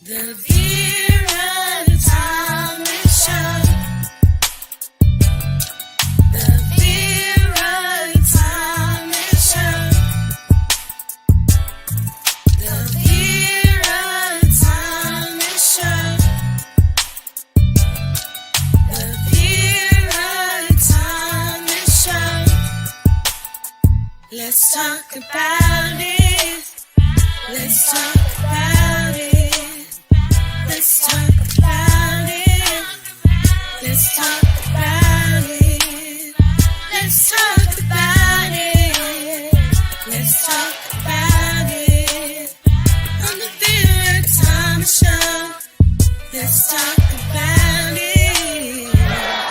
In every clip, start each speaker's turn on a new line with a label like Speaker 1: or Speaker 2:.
Speaker 1: The Vera Talent Show. The Vera Talent Show. The Vera Talent Show. The Vera Talent Show. Let's talk about it. Let's talk about it. Let's talk about it. Let's talk about it. Let's talk about it. Let's talk about it. On the Vera Time Show. Let's talk about it. Yeah.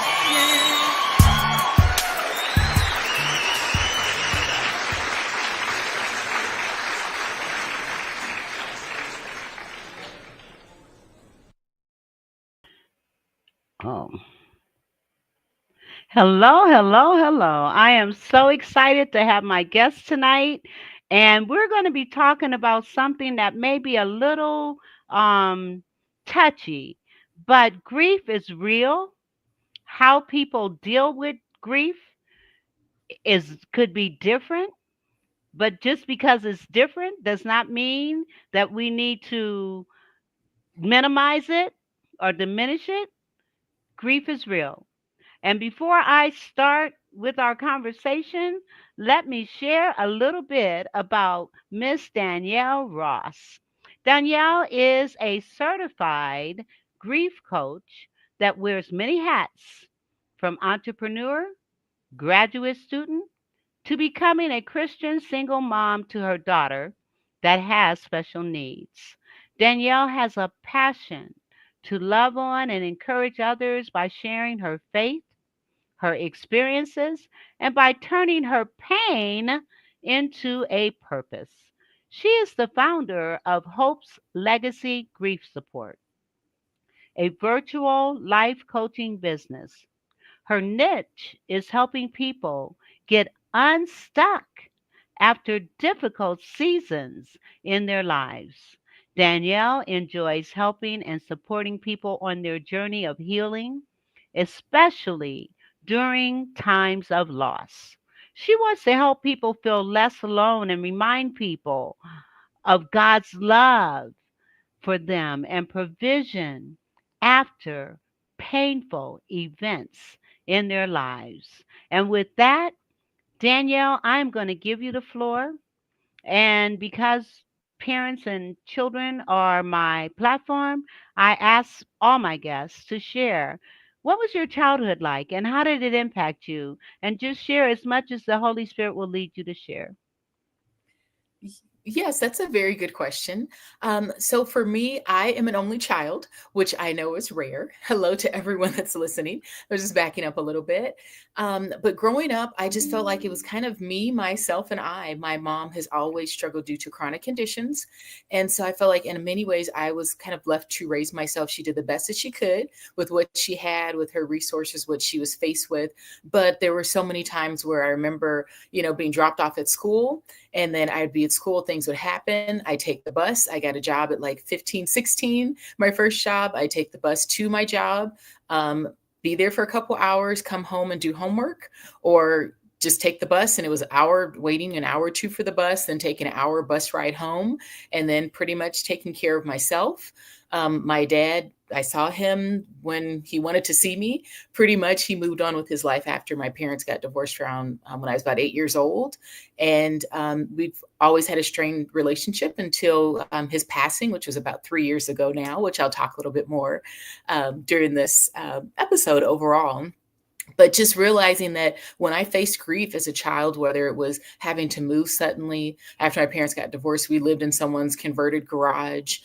Speaker 2: Oh. Hello, hello, hello. I am so excited to have my guest tonight. And we're going to be talking about something that may be a little um, touchy, but grief is real. How people deal with grief could be different, but just because it's different does not mean that we need to minimize it or diminish it. Grief is real. And before I start with our conversation, let me share a little bit about Miss Danielle Ross. Danielle is a certified grief coach that wears many hats, from entrepreneur, graduate student, to becoming a Christian single mom to her daughter that has special needs. Danielle has a passion to love on and encourage others by sharing her faith, her experiences, and by turning her pain into a purpose. She is the founder of Hope's Legacy Grief Support, a virtual life coaching business. Her niche is helping people get unstuck after difficult seasons in their lives. Danielle enjoys helping and supporting people on their journey of healing, especially during times of loss. She wants to help people feel less alone and remind people of God's love for them and provision after painful events in their lives. And with that, Danielle, I'm going to give you the floor. And because parents and children are my platform, I ask all my guests to share what was your childhood like and how did it impact you? And just share as much as the Holy Spirit will lead you to share.
Speaker 3: Yes, that's a very good question. So for me, I am an only child, which I know is rare. Hello to everyone that's listening. I was just backing up a little bit. But growing up, I just felt like it was kind of me, myself, and I. My mom has always struggled due to chronic conditions. And so I felt like in many ways, I was kind of left to raise myself. She did the best that she could with what she had, with her resources, what she was faced with. But there were so many times where I remember, being dropped off at school, and then I'd be at school, things would happen. I take the bus. I got a job at like 15, 16, my first job. I take the bus to my job, be there for a couple hours, come home and do homework, or just take the bus. And it was an hour waiting, an hour or two for the bus, then take an hour bus ride home, and then pretty much taking care of myself. My dad, I saw him when he wanted to see me. Pretty much he moved on with his life after my parents got divorced around when I was about 8 years old. And we've always had a strained relationship until his passing, which was about 3 years ago now, which I'll talk a little bit more during this episode overall. But just realizing that when I faced grief as a child, whether it was having to move suddenly after my parents got divorced, we lived in someone's converted garage.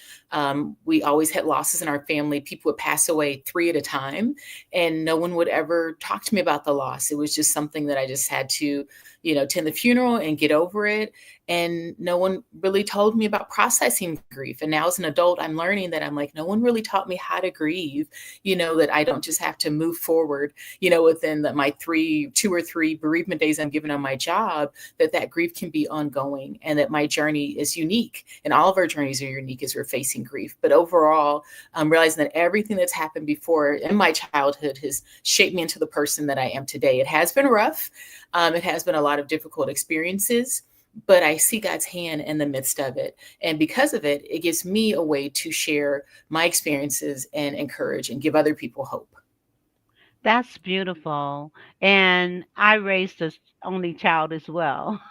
Speaker 3: We always had losses in our family. People would pass away 3 at a time, and no one would ever talk to me about the loss. It was just something that I just had to, attend the funeral and get over it. And no one really told me about processing grief. And now as an adult, I'm learning that I'm like, no one really taught me how to grieve, that I don't just have to move forward, within my 2 or 3 bereavement days I'm given on my job, that grief can be ongoing, and that my journey is unique, and all of our journeys are unique as we're facing grief. But overall, I'm realizing that everything that's happened before in my childhood has shaped me into the person that I am today. It has been rough. It has been a lot of difficult experiences, but I see God's hand in the midst of it. And because of it, it gives me a way to share my experiences and encourage and give other people hope.
Speaker 2: That's beautiful. And I raised a only child as well.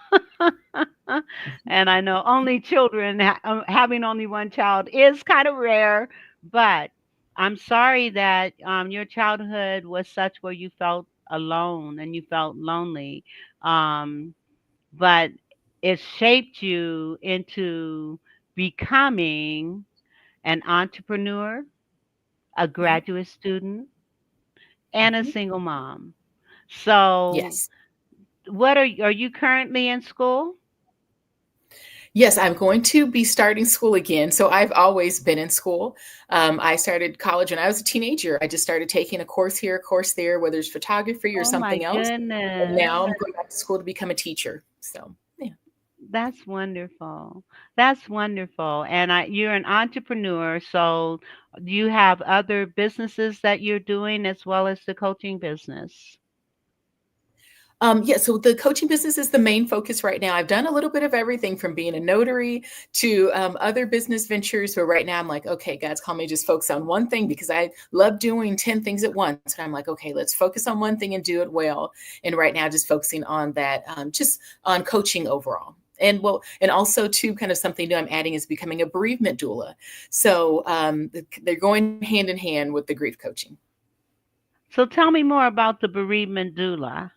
Speaker 2: And I know only children, having only one child is kind of rare, but I'm sorry that your childhood was such where you felt alone and you felt lonely. Um, but it shaped you into becoming an entrepreneur, a
Speaker 3: Mhm.
Speaker 2: graduate student, and a
Speaker 3: Mhm.
Speaker 2: single mom. So,
Speaker 3: Yes.
Speaker 2: what are you currently in school?
Speaker 3: Yes, I'm going to be starting school again. So I've always been in school. I started college when I was a teenager. I just started taking a course here, a course there, whether it's photography or
Speaker 2: Oh my
Speaker 3: something else. And
Speaker 2: goodness.
Speaker 3: now I'm going back to school to become a teacher. So, yeah.
Speaker 2: That's wonderful. That's wonderful. And you're an entrepreneur, so do you have other businesses that you're doing as well as the coaching business?
Speaker 3: Yeah, so the coaching business is the main focus right now. I've done a little bit of everything from being a notary to other business ventures. But right now, I'm like, okay, God's called me to just focus on one thing because I love doing 10 things at once. And I'm like, okay, let's focus on one thing and do it well. And right now, just focusing on that, just on coaching overall. And also too, kind of something new I'm adding is becoming a bereavement doula. So they're going hand in hand with the grief coaching.
Speaker 2: So tell me more about the bereavement doula.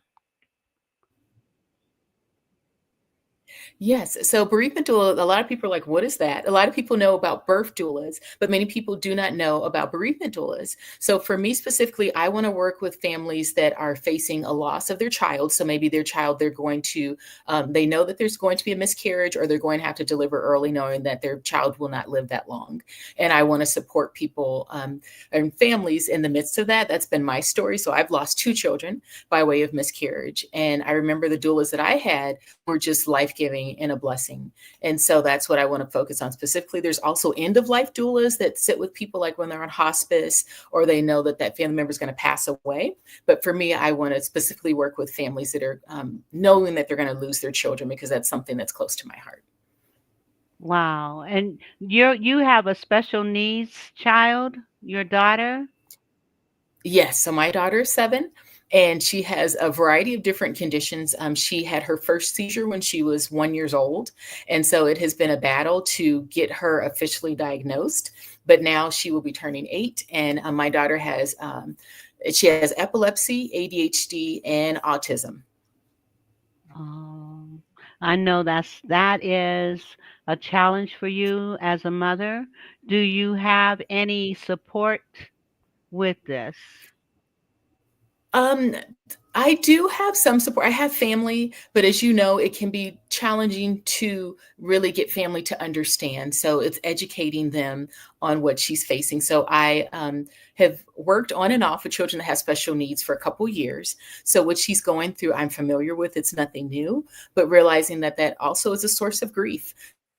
Speaker 3: Yes. So bereavement doula, a lot of people are like, what is that? A lot of people know about birth doulas, but many people do not know about bereavement doulas. So for me specifically, I want to work with families that are facing a loss of their child. So maybe their child, they know that there's going to be a miscarriage or they're going to have to deliver early, knowing that their child will not live that long. And I want to support people and families in the midst of that. That's been my story. So I've lost 2 children by way of miscarriage. And I remember the doulas that I had were just life giving and a blessing. And so that's what I want to focus on specifically. There's also end of life doulas that sit with people like when they're on hospice or they know that family member is going to pass away. But for me, I want to specifically work with families that are knowing that they're going to lose their children because that's something that's close to my heart.
Speaker 2: Wow. And you have a special needs child, your daughter?
Speaker 3: Yes. So my daughter is 7 and she has a variety of different conditions. She had her first seizure when she was 1 years old. And so it has been a battle to get her officially diagnosed. But now she will be turning 8. And my daughter she has epilepsy, ADHD, and autism.
Speaker 2: Oh, I know that is a challenge for you as a mother. Do you have any support with this?
Speaker 3: Um, I do have some support. I have family, but as you know, it can be challenging to really get family to understand. So it's educating them on what she's facing. So I have worked on and off with children that have special needs for a couple years. So what she's going through, I'm familiar with. It's nothing new, but realizing that also is a source of grief.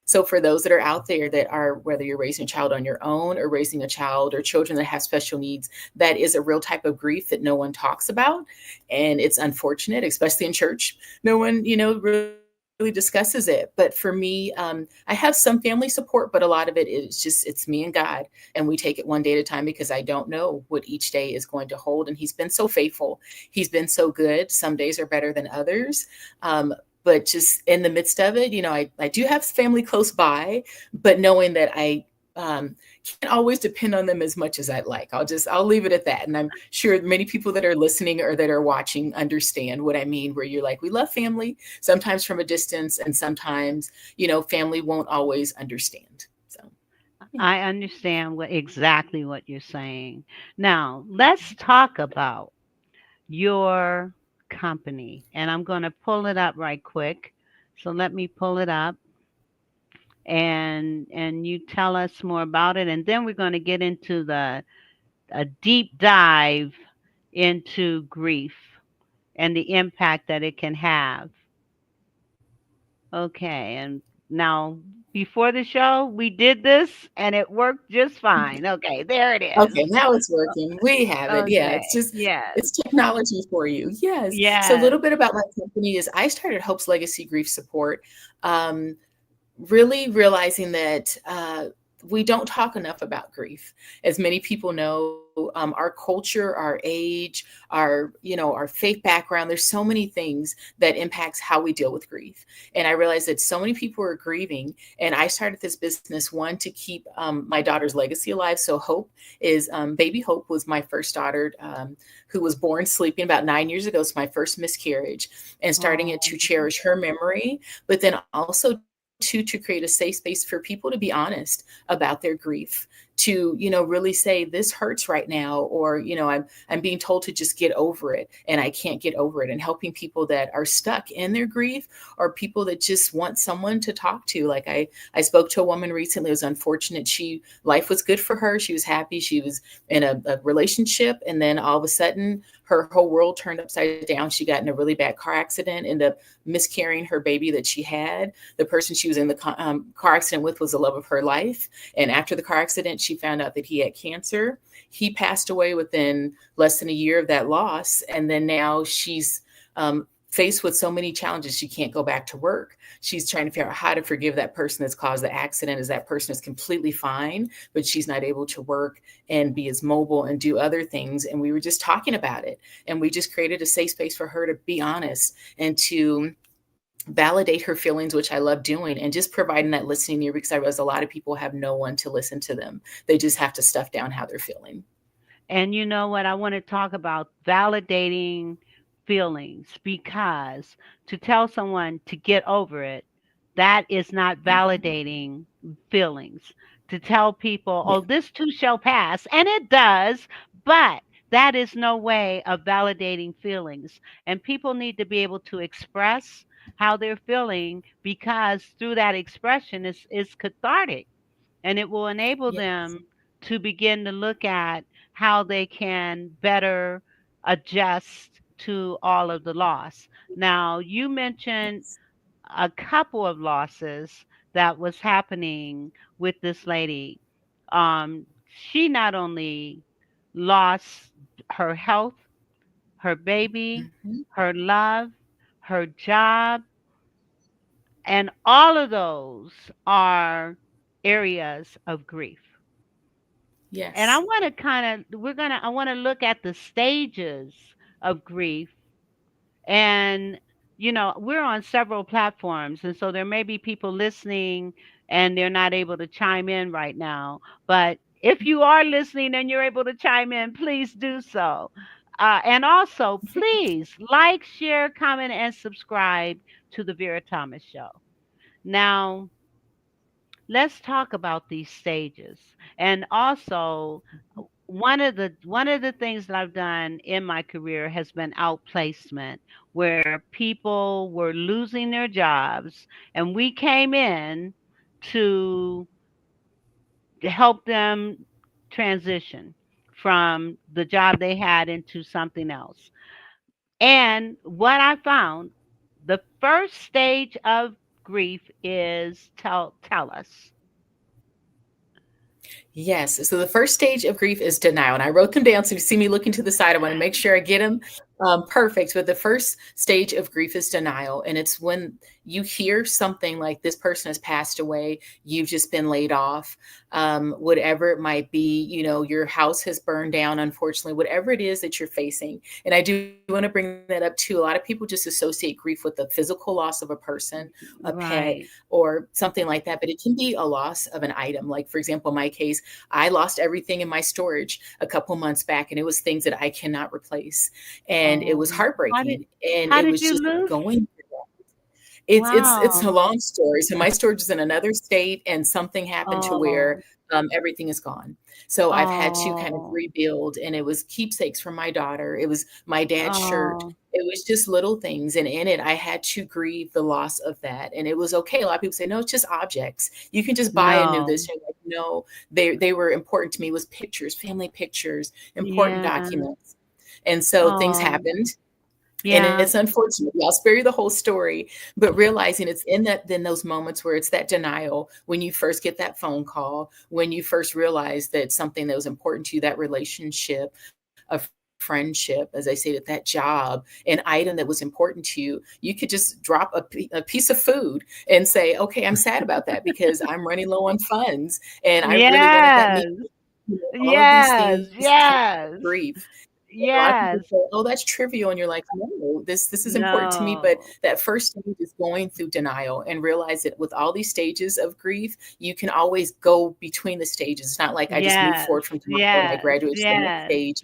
Speaker 3: So for those that are out there that are, whether you're raising a child on your own or raising a child or children that have special needs, that is a real type of grief that no one talks about. And it's unfortunate, especially in church. No one, really discusses it. But for me, I have some family support, but a lot of it is it's me and God. And we take it one day at a time because I don't know what each day is going to hold. And he's been so faithful. He's been so good. Some days are better than others. But just in the midst of it, I do have family close by, but knowing that I can't always depend on them as much as I'd like. I'll leave it at that. And I'm sure many people that are listening or that are watching understand what I mean, where you're like, we love family, sometimes from a distance, and sometimes, family won't always understand. So, yeah.
Speaker 2: I understand exactly what you're saying. Now, let's talk about your company. And I'm going to pull it up right quick. So let me pull it up, and you tell us more about it, and then we're going to get into the a deep dive into grief and the impact that it can have. Okay, and now before the show, we did this and it worked just fine. Okay, there it is.
Speaker 3: Okay, now it's working. We have it. Yeah, it's
Speaker 2: Okay,
Speaker 3: just
Speaker 2: yes,
Speaker 3: it's technology for you. Yes. So a little
Speaker 2: yes.
Speaker 3: bit about my company is I started Hope's Legacy Grief Support. Um, Really realizing that we don't talk enough about grief. As many people know, our culture, our age, our faith background, there's so many things that impacts how we deal with grief. And I realized that so many people are grieving. And I started this business, one, to keep my daughter's legacy alive. So Hope is baby Hope was my first daughter, who was born sleeping about 9 years ago. It's my first miscarriage, and starting it
Speaker 2: Oh,
Speaker 3: to cherish her memory, but then also to create a safe space for people to be honest about their grief, to really say this hurts right now, or I'm being told to just get over it and I can't get over it, and helping people that are stuck in their grief, or people that just want someone to talk to. Like I spoke to a woman recently. It was unfortunate. Life was good for her, she was happy, she was in a relationship, and then all of a sudden her whole world turned upside down. She got in a really bad car accident, ended up miscarrying her baby that she had. The person she was in the car accident with was the love of her life. And after the car accident, she found out that he had cancer. He passed away within less than a year of that loss. And then now she's faced with so many challenges. She can't go back to work. She's trying to figure out how to forgive that person that's caused the accident, as that person is completely fine, but she's not able to work and be as mobile and do other things. And we were just talking about it. And we just created a safe space for her to be honest and to validate her feelings, which I love doing, and just providing that listening ear, because I realize a lot of people have no one to listen to them. They just have to stuff down how they're feeling.
Speaker 2: and you know what? I want to talk about validating feelings, because to tell someone to get over it, that is not validating feelings. To tell people,
Speaker 3: Yeah.
Speaker 2: oh, this too shall pass, and it does, but that is no way of validating feelings. And people need to be able to express how they're feeling, because through that expression is cathartic, and it will enable
Speaker 3: Yeah.
Speaker 2: them to begin to look at how they can better adjust to all of the loss. Now, you mentioned
Speaker 3: Yes.
Speaker 2: a couple of losses that was happening with this lady. She not only lost her health, her baby,
Speaker 3: Mhm.
Speaker 2: her love, her job, and all of those are areas of grief. And I
Speaker 3: Yes.
Speaker 2: want to I want to look at the stages of grief. And, we're on several platforms. And so there may be people listening and they're not able to chime in right now. But if you are listening and you're able to chime in, please do so. And also, please like, share, comment, and subscribe to the Vera Thomas Show. Now, let's talk about these stages. And also, one of the things that I've done in my career has been outplacement, where people were losing their jobs and we came in to help them transition from the job they had into something else. And what I found, the first stage of grief is tell us.
Speaker 3: Yes. So the first stage of grief is denial. And I wrote them down. So you see me looking to the side. I want to make sure I get them perfect. But the first stage of grief is denial. And it's when you hear something like this person has passed away, you've just been laid off, whatever it might be, your house has burned down, unfortunately, whatever it is that you're facing. And I do want to bring that up too. A lot of people just associate grief with the physical loss of a person, a pet,
Speaker 2: Right.
Speaker 3: or something like that. But it can be a loss of an item. Like, for example, in my case, I lost everything in my storage a couple months back, and it was things that I cannot replace. And it was
Speaker 2: Oh, how did
Speaker 3: heartbreaking. And
Speaker 2: how
Speaker 3: it
Speaker 2: did
Speaker 3: was
Speaker 2: you
Speaker 3: just
Speaker 2: lose?
Speaker 3: going through that. It's a
Speaker 2: Wow.
Speaker 3: long story. So my storage is in another state, and something happened to where
Speaker 2: Oh,
Speaker 3: everything is gone. So I've had to kind of
Speaker 2: oh,
Speaker 3: rebuild, and it was keepsakes from my daughter. It was my dad's shirt.
Speaker 2: oh,
Speaker 3: It was just little things, and in it, I had to grieve the loss of that, and it was okay. A lot of people say, "No, it's just objects. You can just buy a new
Speaker 2: No.
Speaker 3: this." You're like, "No, they were important to me." It was pictures, family pictures, important
Speaker 2: Yeah.
Speaker 3: documents, and so things
Speaker 2: Oh,
Speaker 3: happened, and
Speaker 2: yeah.
Speaker 3: it's unfortunate. I'll spare you the whole story, but realizing it's in that then those moments where it's that denial, when you first get that phone call, when you first realize that something that was important to you, that relationship, a friendship, as I said, at that job, an item that was important to you, you could just drop a piece of food and say, okay, I'm sad about that because I'm running low on funds and I really wanted that meal.
Speaker 2: Yes.
Speaker 3: All of these
Speaker 2: Yes.
Speaker 3: things come
Speaker 2: Yes.
Speaker 3: with grief. A lot of people
Speaker 2: Yes.
Speaker 3: say, "Oh, that's trivial," and you're like, "No, this is important to me." But
Speaker 2: No.
Speaker 3: that first stage is going through denial and realize that with all these stages of grief, you can always go between the stages. It's not like I just move
Speaker 2: Yes.
Speaker 3: forward from denial and I
Speaker 2: Yes.
Speaker 3: graduate to the next
Speaker 2: Yes.
Speaker 3: stage.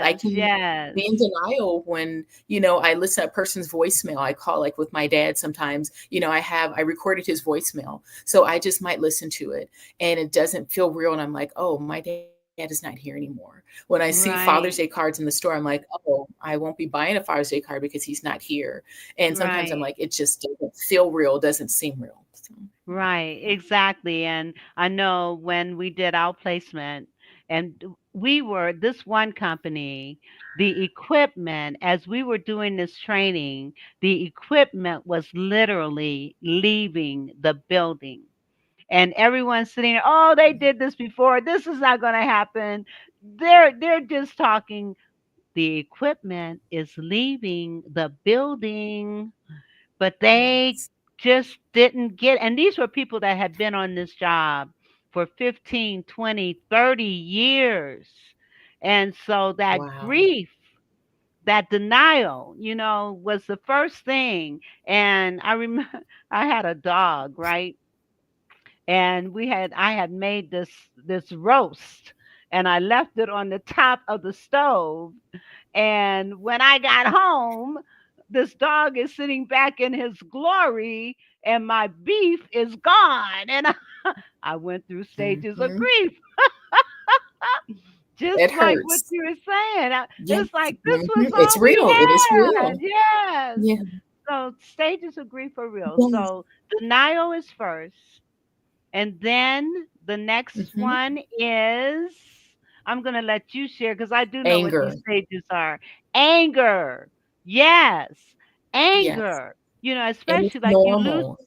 Speaker 3: I
Speaker 2: Yes.
Speaker 3: can
Speaker 2: Yes.
Speaker 3: be in denial when, I listen to a person's voicemail. I call like with my dad sometimes, I recorded his voicemail. So I just might listen to it and it doesn't feel real. And I'm like, oh, my dad is not here anymore. When I see Father's
Speaker 2: Right.
Speaker 3: Day cards in the store, I'm like, oh, I won't be buying a Father's Day card because he's not here. And sometimes I'm
Speaker 2: Right.
Speaker 3: like, it just doesn't feel real, doesn't seem real. So,
Speaker 2: Right, exactly. And I know when we did our placement, and we were this one company, the equipment, as we were doing this training, the equipment was literally leaving the building. And everyone's sitting there, oh, they did this before. This is not going to happen. They're just talking. The equipment is leaving the building, but they
Speaker 3: yes.
Speaker 2: just didn't get, and these were people that had been on this job for 15, 20, 30 years. And so that
Speaker 3: Wow.
Speaker 2: grief, that denial, was the first thing. And I remember I had a dog, right? And I had made this roast and I left it on the top of the stove, and when I got home, this dog is sitting back in his glory and my beef is gone. And I went through stages of
Speaker 3: Hmm.
Speaker 2: grief, just
Speaker 3: It
Speaker 2: like what
Speaker 3: hurts.
Speaker 2: you were saying.
Speaker 3: Yes.
Speaker 2: It's like this
Speaker 3: Hmm.
Speaker 2: was
Speaker 3: It's
Speaker 2: all we
Speaker 3: real. It is
Speaker 2: had.
Speaker 3: real.
Speaker 2: Yes.
Speaker 3: Yeah.
Speaker 2: So stages of grief are real.
Speaker 3: Yes.
Speaker 2: So denial is first. And then the next
Speaker 3: Hmm.
Speaker 2: one is, I'm going to let you share because I do know what these
Speaker 3: Anger.
Speaker 2: stages are. Anger. Yes.
Speaker 3: Yes.
Speaker 2: Anger.
Speaker 3: And it's
Speaker 2: Especially like you lose,
Speaker 3: normal.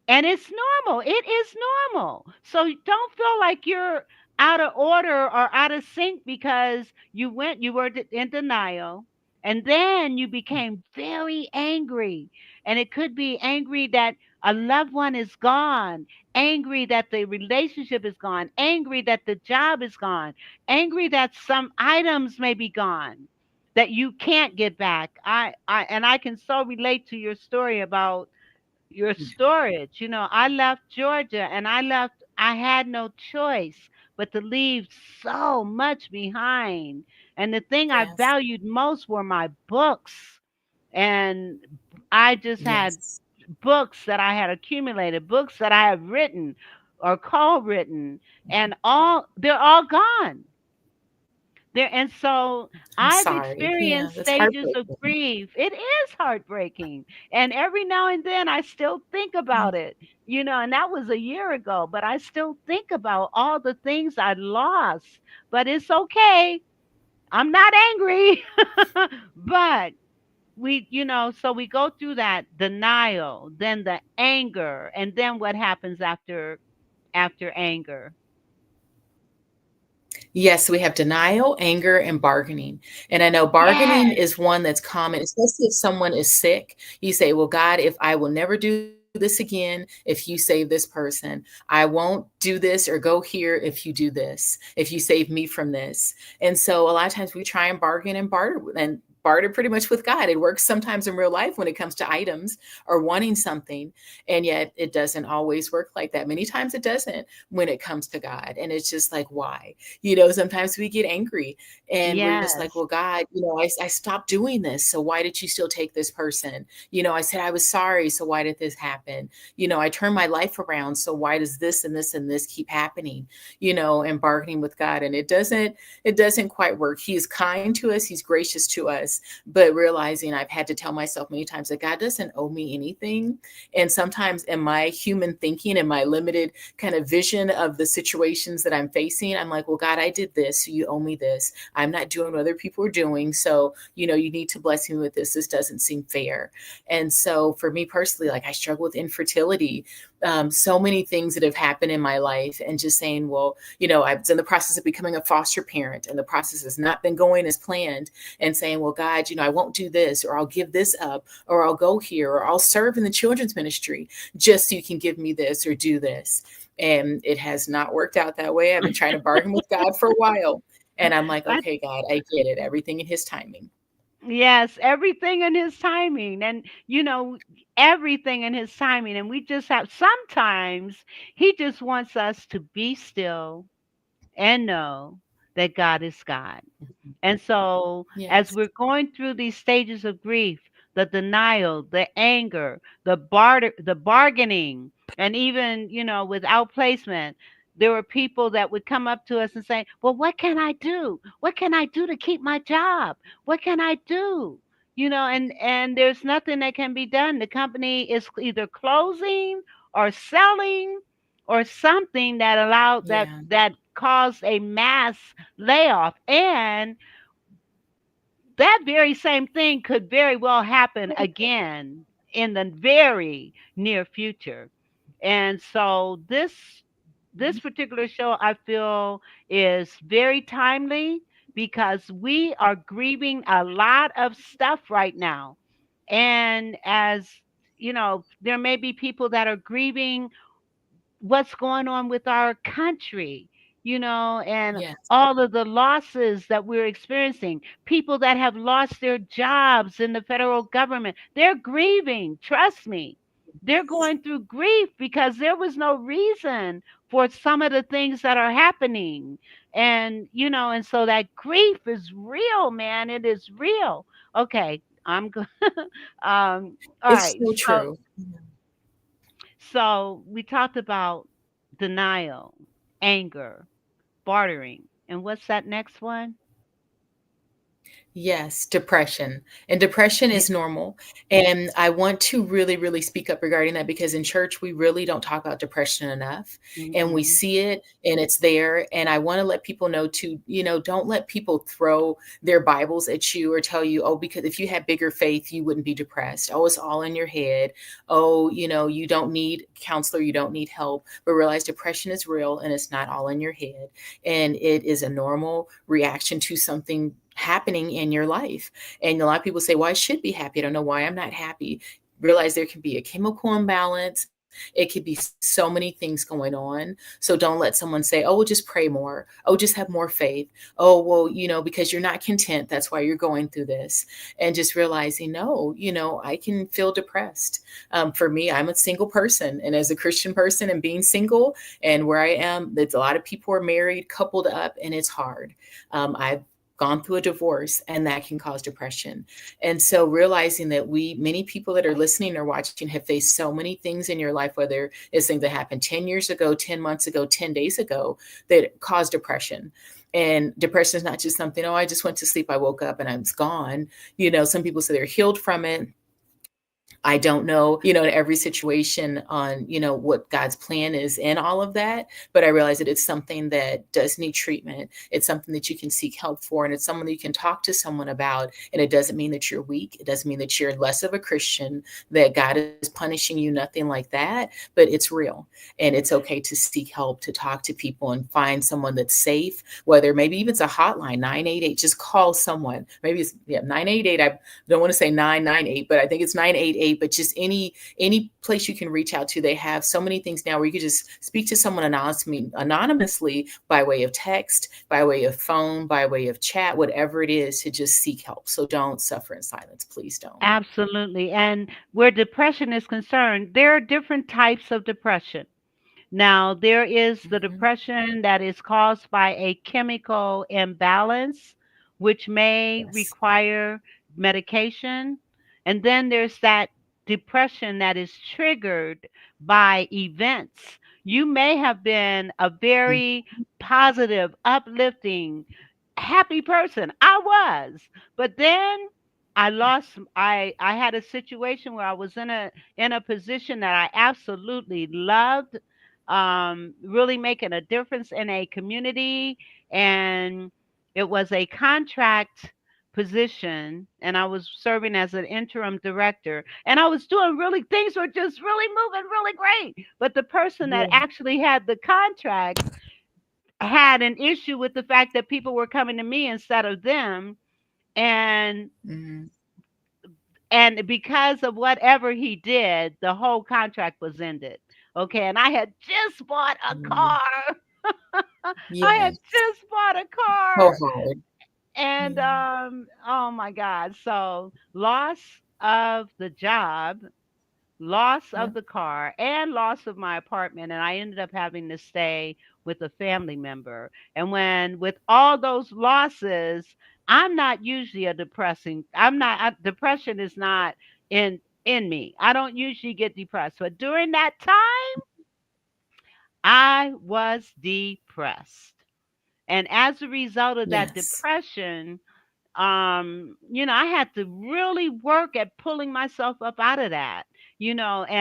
Speaker 2: and it's normal. It is normal. So don't feel like you're out of order or out of sync because you were in denial. And then you became very angry. And it could be angry that a loved one is gone, angry that the relationship is gone, angry that the job is gone, angry that some items may be gone that you can't get back. I can so relate to your story about your storage. I left Georgia and I had no choice but to leave so much behind. And the thing I
Speaker 3: Yes.
Speaker 2: valued most were my books. And I just had
Speaker 3: Yes.
Speaker 2: books that I had accumulated, books that I have written or co-written, and they're all gone. And so
Speaker 3: I'm
Speaker 2: I've
Speaker 3: sorry. Yeah,
Speaker 2: experienced
Speaker 3: that's
Speaker 2: stages of
Speaker 3: heartbreaking.
Speaker 2: grief. It is heartbreaking. And every now and then I still think about it, and that was a year ago, but I still think about all the things I lost. But it's okay. I'm not angry. But so we go through that denial, then the anger, and then what happens after anger.
Speaker 3: Yes, we have denial, anger, and bargaining. And I know bargaining
Speaker 2: Yes.
Speaker 3: is one that's common, especially if someone is sick. You say, well, God, if I will never do this again, if you save this person, I won't do this or go here if you do this, if you save me from this. And so a lot of times we try and bargain and barter pretty much with God. It works sometimes in real life when it comes to items or wanting something. And yet it doesn't always work like that. Many times it doesn't when it comes to God. And it's just like, why? Sometimes we get angry and we're just like,
Speaker 2: Yes.
Speaker 3: well, God, I stopped doing this. So why did you still take this person? I said I was sorry. So why did this happen? I turned my life around. So why does this and this and this keep happening? And bargaining with God. And it doesn't quite work. He is kind to us. He's gracious to us. this, but realizing I've had to tell myself many times that God doesn't owe me anything. And sometimes in my human thinking and my limited kind of vision of the situations that I'm facing, I'm like, well, God, I did this, so you owe me this. I'm not doing what other people are doing. So, you need to bless me with this. This doesn't seem fair. And so for me personally, like I struggle with infertility, so many things that have happened in my life, and just saying, well, I was in the process of becoming a foster parent, and the process has not been going as planned, and saying, well, God, I won't do this, or I'll give this up, or I'll go here, or I'll serve in the children's ministry just so you can give me this or do this. And it has not worked out that way. I've been trying to bargain with God for a while. And I'm like,
Speaker 2: But
Speaker 3: okay, God, I get it. Everything in his timing.
Speaker 2: yes, everything in his timing. And, everything in his timing. And we just have sometimes he just wants us to be still and know that God is God. And so, as
Speaker 3: Yes.
Speaker 2: we're going through these stages of grief, the denial, the anger, the bargaining, and even, with outplacement, there were people that would come up to us and say, "Well, what can I do? What can I do to keep my job? What can I do?" And there's nothing that can be done. The company is either closing or selling or something that allowed
Speaker 3: Yeah.
Speaker 2: that caused a mass layoff. And that very same thing could very well happen again in the very near future. And so this particular show, I feel, is very timely because we are grieving a lot of stuff right now. And as there may be people that are grieving what's going on with our country, and
Speaker 3: Yes.
Speaker 2: all of the losses that we're experiencing. People that have lost their jobs in the federal government, they're grieving. Trust me. They're going through grief because there was no reason for some of the things that are happening. And so that grief is real, man. It is real. Okay, I'm good. All
Speaker 3: It's
Speaker 2: right.
Speaker 3: so
Speaker 2: So
Speaker 3: true.
Speaker 2: so we talked about denial, anger, bartering. And what's that next one?
Speaker 3: Yes, depression. And depression
Speaker 2: Yeah.
Speaker 3: is normal. And I want to really, really speak up regarding that, because in church, we really don't talk about depression enough. And we
Speaker 2: Hmm.
Speaker 3: see it and it's there. And I want to let people know to, don't let people throw their Bibles at you or tell you, oh, because if you had bigger faith, you wouldn't be depressed. Oh, it's all in your head. Oh, you don't need counselor, you don't need help. But realize depression is real and it's not all in your head. And it is a normal reaction to something happening in your life. And a lot of people say, well, I should be happy. I don't know why I'm not happy. Realize there can be a chemical imbalance. It could be so many things going on. So don't let someone say, oh, well, just pray more. Oh, just have more faith. Oh, well, because you're not content. That's why you're going through this. And just realizing, no, I can feel depressed. For me, I'm a single person. And as a Christian person and being single, and where I am, there's a lot of people are married, coupled up, and it's hard. I've gone through a divorce, and that can cause depression. And so realizing that many people that are listening or watching have faced so many things in your life, whether it's things that happened 10 years ago, 10 months ago, 10 days ago, that cause depression. And depression is not just something, oh, I just went to sleep, I woke up and I'm gone. Some people say they're healed from it. I don't know, in every situation on, what God's plan is in all of that. But I realize that it's something that does need treatment. It's something that you can seek help for. And it's someone that you can talk to someone about. And it doesn't mean that you're weak. It doesn't mean that you're less of a Christian, that God is punishing you, nothing like that. But it's real. And it's okay to seek help, to talk to people and find someone that's safe, whether maybe even it's a hotline, 988, just call someone. Maybe it's 988. I don't want to say 998, but I think it's 988. But just any place you can reach out to, they have so many things now where you could just speak to someone anonymously by way of text, by way of phone, by way of chat, whatever it is, to just seek help. So don't suffer in silence. Please don't.
Speaker 2: Absolutely. And where depression is concerned, there are different types of depression. Now, there is the
Speaker 3: Hmm.
Speaker 2: depression that is caused by a chemical imbalance, which may
Speaker 3: Yes.
Speaker 2: require medication. And then there's that depression that is triggered by events. You may have been a very positive, uplifting, happy person. I was. But then I had a situation where I was in a position that I absolutely loved, really making a difference in a community, and it was a contract position, and I was serving as an interim director, and I was doing really things were just really moving really great. But the person that
Speaker 3: Yeah.
Speaker 2: actually had the contract had an issue with the fact that people were coming to me instead of them, and
Speaker 3: Mm,
Speaker 2: and because of whatever he did, the whole contract was ended. Okay, and I had just bought a
Speaker 3: mm,
Speaker 2: car. I had
Speaker 3: yes.
Speaker 2: just bought a
Speaker 3: So
Speaker 2: car,
Speaker 3: hard.
Speaker 2: and
Speaker 3: Yeah.
Speaker 2: oh my God. So loss of the job, loss
Speaker 3: Yeah.
Speaker 2: of the car, and loss of my apartment, and I ended up having to stay with a family member. And when with all those losses, I'm not usually a depressing. I'm not depression is not in me. I don't usually get depressed. But during that time, I was depressed. And as a result of that
Speaker 3: Yes.
Speaker 2: depression, I had to really work at pulling myself up out of that, and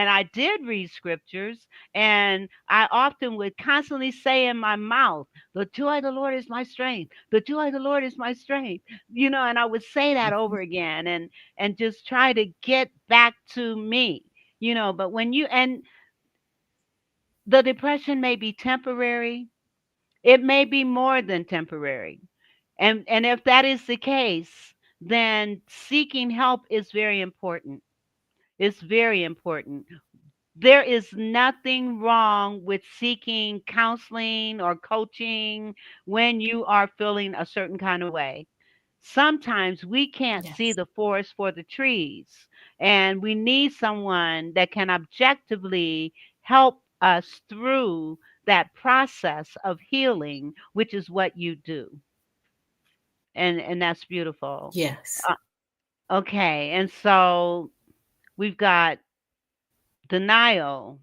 Speaker 2: I did read scriptures, and I often would constantly say in my mouth, the joy of the Lord is my strength. The joy of the Lord is my strength, and I would say that
Speaker 3: Mhm.
Speaker 2: over again, and just try to get back to me, but when you, and the depression may be temporary, it may be more than temporary. And if that is the case, then seeking help is very important. It's very important. There is nothing wrong with seeking counseling or coaching when you are feeling a certain kind of way. Sometimes we can't see
Speaker 3: Yes.
Speaker 2: the forest for the trees, and we need someone that can objectively help us through that process of healing, which is what you do. And that's beautiful.
Speaker 3: Yes.
Speaker 2: Uh, okay, and so we've got denial,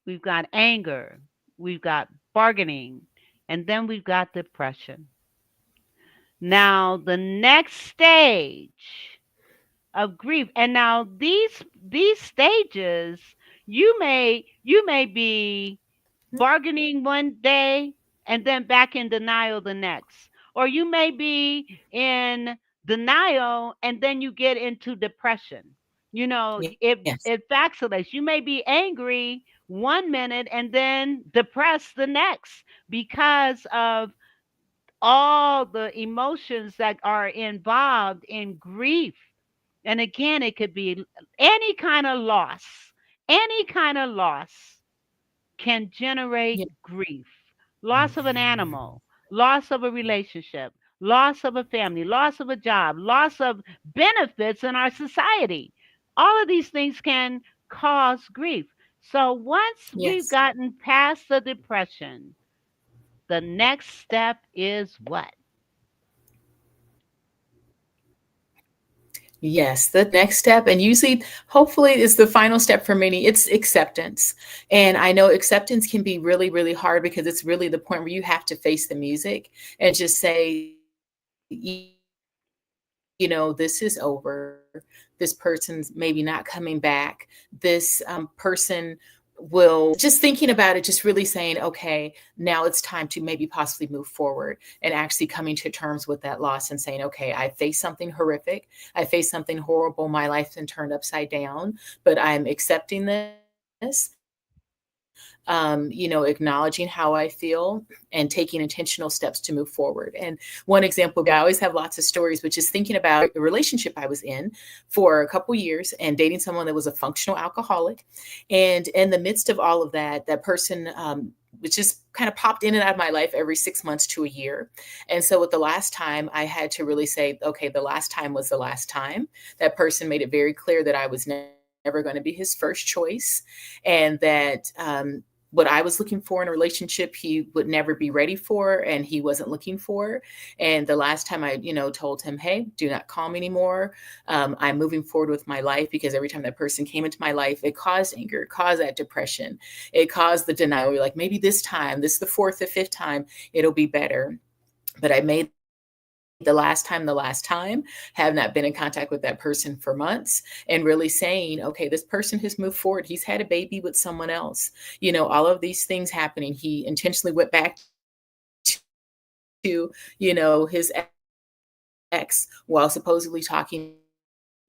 Speaker 2: we've got anger, we've got bargaining, and then we've got depression. Now, the next stage of grief, and now these stages, you may be bargaining one day and then back in denial the next, or you may be in denial and then you get into depression.
Speaker 3: Yes.
Speaker 2: It vacillates. You may be angry one minute and then depressed the next because of all the emotions that are involved in grief. And again, it could be any kind of loss, any kind of loss can generate
Speaker 3: Yeah.
Speaker 2: grief. Loss of an animal, loss of a relationship, loss of a family, loss of a job, loss of benefits in our society. All of these things can cause grief. So once we've
Speaker 3: Yes.
Speaker 2: gotten past the depression, the next step is what?
Speaker 3: Yes, the next step, and usually, hopefully, is the final step for many. It's acceptance. And I know acceptance can be really, really hard because it's really the point where you have to face the music and just say, this is over. This person's maybe not coming back. This person will just thinking about it, just really saying, okay, now it's time to maybe possibly move forward and actually coming to terms with that loss and saying, okay, I faced something horrific. I faced something horrible. My life's been turned upside down, but I'm accepting this. Acknowledging how I feel and taking intentional steps to move forward. And one example would be I always have lots of stories, but just thinking about the relationship I was in for a couple years and dating someone that was a functional alcoholic. And in the midst of all of that, that person which just kind of popped in and out of my life every 6 months to a year. And so, with the last time, I had to really say, okay, the last time was the last time. That person made it very clear that I was never going to be his first choice, and that what I was looking for in a relationship, he would never be ready for, and he wasn't looking for. And the last time I, told him, hey, do not call me anymore. I'm moving forward with my life, because every time that person came into my life, it caused anger, it caused that depression, it caused the denial. You're like, maybe this time, this is the fourth or fifth time, it'll be better. But I made that decision the last time, have not been in contact with that person for months, and really saying, okay, this person has moved forward. He's had a baby with someone else. All of these things happening. He intentionally went back to, his ex while supposedly talking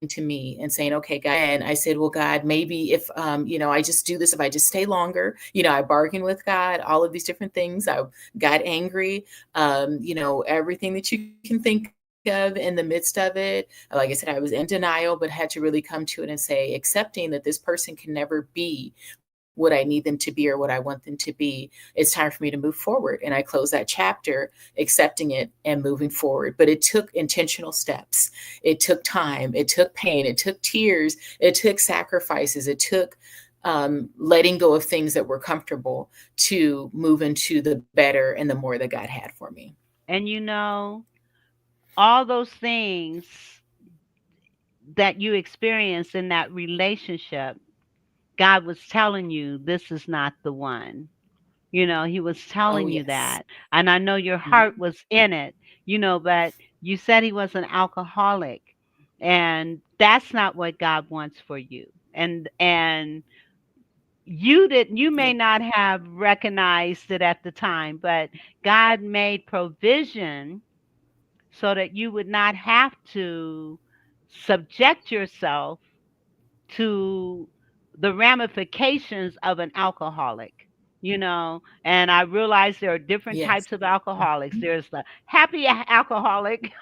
Speaker 3: to me and saying, okay, God. And I said, well, God, maybe if, I just do this, if I just stay longer, I bargained with God, all of these different things. I got angry, everything that you can think of in the midst of it. Like I said, I was in denial, but had to really come to it and say, accepting that this person can never be what I need them to be or what I want them to be. It's time for me to move forward. And I closed that chapter, accepting it and moving forward. But it took intentional steps. It took time. It took pain. It took tears. It took sacrifices. It took letting go of things that were comfortable to move into the better and the more that God had for me.
Speaker 2: And all those things that you experienced in that relationship, God was telling you this is not the one. He was
Speaker 3: Oh,
Speaker 2: telling you
Speaker 3: yes.
Speaker 2: that. And I know your
Speaker 3: Mhm.
Speaker 2: heart was in it, but you said he was an alcoholic. And that's not what God wants for you. And you
Speaker 3: Yeah.
Speaker 2: may not have recognized it at the time, but God made provision so that you would not have to subject yourself to the ramifications of an alcoholic. And I realize there are different
Speaker 3: Yes.
Speaker 2: types of alcoholics. There's the happy alcoholic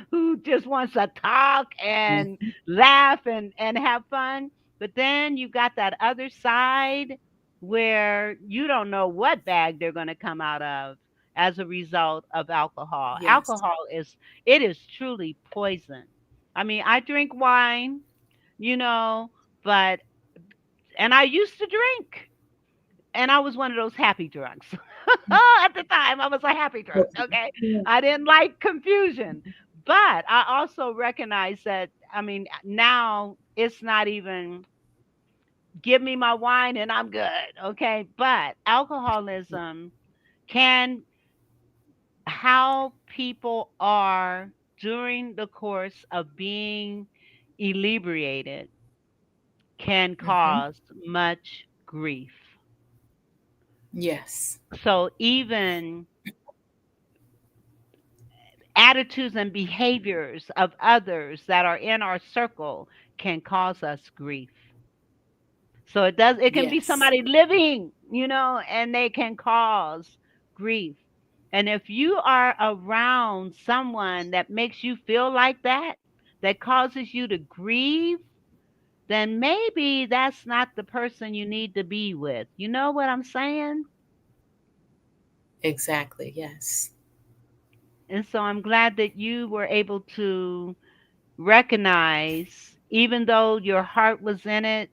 Speaker 2: who just wants to talk and
Speaker 3: Mhm.
Speaker 2: laugh and have fun. But then you've got that other side where you don't know what bag they're going to come out of as a result of alcohol.
Speaker 3: Yes.
Speaker 2: It is truly poison. I mean, I drink wine, you know, but and I used to drink, and I was one of those happy drunks. At the time, I was a happy drunk.
Speaker 3: Okay.
Speaker 2: Okay,
Speaker 3: Yeah.
Speaker 2: I didn't like confusion, but I also recognize that. I mean, now it's not even give me my wine and I'm good. Okay, but alcoholism can how people are during the course of being inebriated can
Speaker 3: Mhm.
Speaker 2: cause much grief.
Speaker 3: Yes.
Speaker 2: So even attitudes and behaviors of others that are in our circle can cause us grief. So it can be
Speaker 3: Yes.
Speaker 2: somebody living, and they can cause grief. And if you are around someone that makes you feel like that causes you to grieve, then maybe that's not the person you need to be with. You know what I'm saying?
Speaker 3: Exactly. Yes.
Speaker 2: And so I'm glad that you were able to recognize, even though your heart was in it,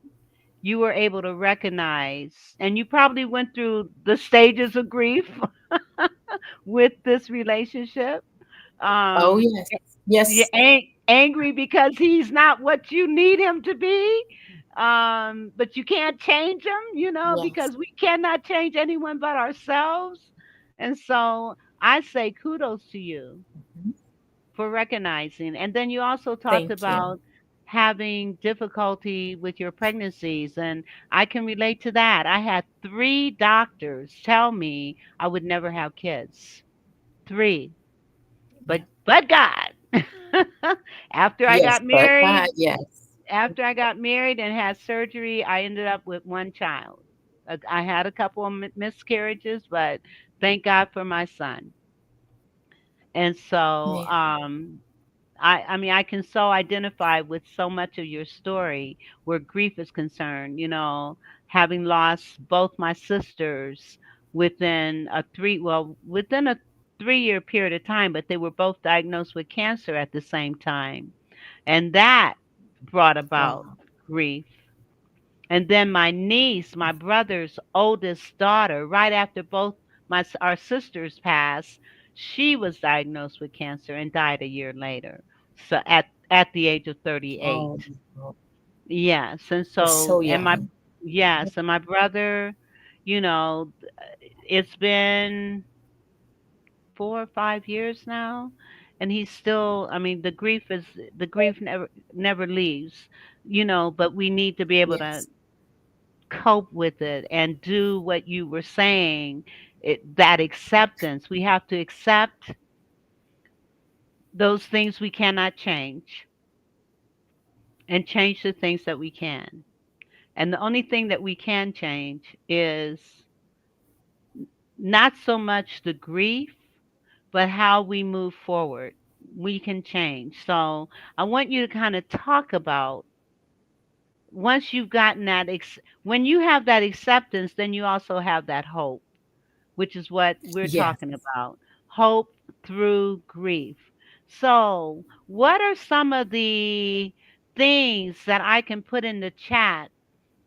Speaker 2: you were able to recognize, and you probably went through the stages of grief with this relationship.
Speaker 3: Oh,
Speaker 2: Um,
Speaker 3: yes.
Speaker 2: you're
Speaker 3: Yes.
Speaker 2: angry because he's not what you need him to be. But you can't change him,
Speaker 3: Yes.
Speaker 2: because we cannot change anyone but ourselves. And so I say kudos to you
Speaker 3: Mhm.
Speaker 2: for recognizing. And then you also talked
Speaker 3: Thank you.
Speaker 2: about having difficulty with your pregnancies. And I can relate to that. I had three doctors tell me I would never have kids. Three.
Speaker 3: Yeah.
Speaker 2: But God. after I
Speaker 3: Yes.
Speaker 2: got
Speaker 3: But God,
Speaker 2: married,
Speaker 3: yes.
Speaker 2: after I got married and had surgery, I ended up with one child. I had a couple of miscarriages, but thank God for my son. And so
Speaker 3: Yeah.
Speaker 2: I mean, I can so identify with so much of your story where grief is concerned, having lost both my sisters within a 3-year period of time, but they were both diagnosed with cancer at the same time. And that brought about
Speaker 3: Wow.
Speaker 2: grief. And then my niece, my brother's oldest daughter, right after both our sisters passed, she was diagnosed with cancer and died a year later. So at the age of
Speaker 3: Oh,
Speaker 2: 38.
Speaker 3: no.
Speaker 2: Yes, and
Speaker 3: That's
Speaker 2: so
Speaker 3: so young.
Speaker 2: my brother, you know, it's been 4 or 5 years now, and he's still, I mean, the grief never leaves, but we need to be able to
Speaker 3: Yes.
Speaker 2: cope with it and do what you were saying, that acceptance. We have to accept those things we cannot change and change the things that we can. And the only thing that we can change is not so much the grief, but how we move forward. We can change. So I want you to kind of talk about, once you've gotten that, when you have that acceptance, then you also have that hope, which is what we're
Speaker 3: Yes.
Speaker 2: talking about. Hope through grief. So, what are some of the things that I can put in the chat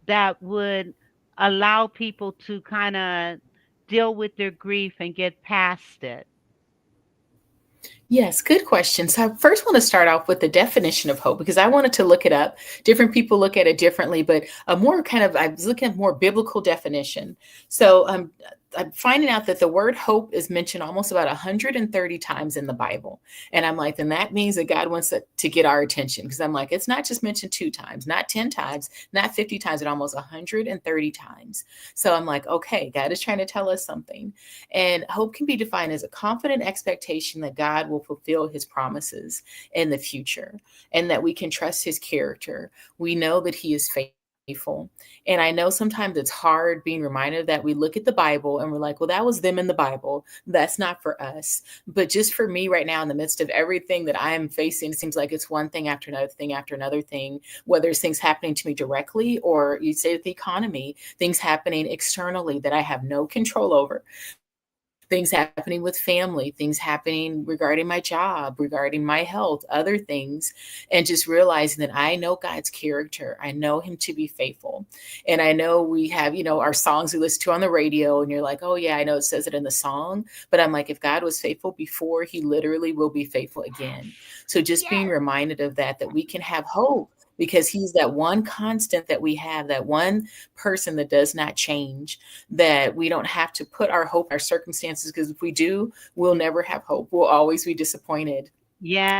Speaker 2: that would allow people to kind of deal with their grief and get past it?
Speaker 3: Yes, good question. So I first want to start off with the definition of hope because I wanted to look it up. Different people look at it differently, but a more kind of, I was looking at more biblical definition. So I'm finding out that the word hope is mentioned almost about 130 times in the Bible. And I'm like, then that means that God wants to get our attention, because I'm like, it's not just mentioned 2 times, not 10 times, not 50 times, but almost 130 times. So I'm like, okay, God is trying to tell us something. And hope can be defined as a confident expectation that God will fulfill his promises in the future and that we can trust his character. We know that he is faithful. And I know sometimes it's hard being reminded of that. We look at the Bible and we're like, well, that was them in the Bible. That's not for us. But just for me right now, in the midst of everything that I am facing, it seems like it's one thing after another thing, whether it's things happening to me directly, or you say with the economy, things happening externally that I have no control over, things happening with family, things happening regarding my job, regarding my health, other things, and just realizing that I know God's character. I know him to be faithful. And I know we have, our songs we listen to on the radio, and you're like, oh, yeah, I know it says it in the song. But I'm like, if God was faithful before, he literally will be faithful again. So just being
Speaker 2: Yes.
Speaker 3: reminded of that we can have hope because he's that one constant that we have, that one person that does not change, that we don't have to put our hope in our circumstances, because if we do, we'll never have hope. We'll always be disappointed.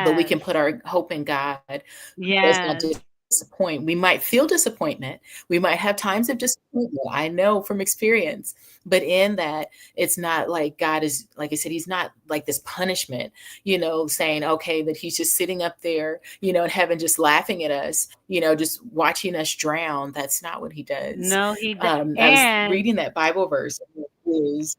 Speaker 3: But we can
Speaker 2: Yes.
Speaker 3: put our hope in God, who does not
Speaker 2: Yes.
Speaker 3: disappoint. We might feel disappointment. We might have times of disappointment. I know from experience. But in that, it's not like God is, like I said, he's not like this punishment, saying, okay, that he's just sitting up there, in heaven, just laughing at us, just watching us drown. That's not what he does.
Speaker 2: No,
Speaker 3: I was
Speaker 2: and
Speaker 3: reading that Bible verse. Is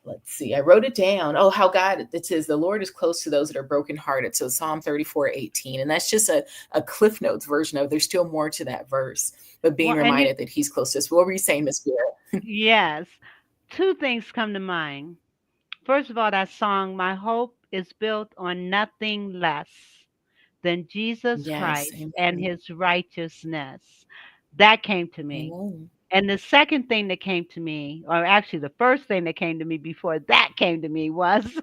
Speaker 3: Let's see, I wrote it down. Oh, how God, it says, the Lord is close to those that are brokenhearted. So Psalm 34:18. And that's just a Cliff Notes version of, there's still more to that verse, but being
Speaker 2: well, and
Speaker 3: reminded that he's close to us. What were you saying, Miss Vera?
Speaker 2: yes, two things come to mind. First of all, that song, "My hope is built on nothing less than Jesus
Speaker 3: Yes,
Speaker 2: Christ and
Speaker 3: amen.
Speaker 2: his righteousness." That came to me.
Speaker 3: Amen.
Speaker 2: And the second thing that came to me, or actually the first thing that came to me before that came to me, was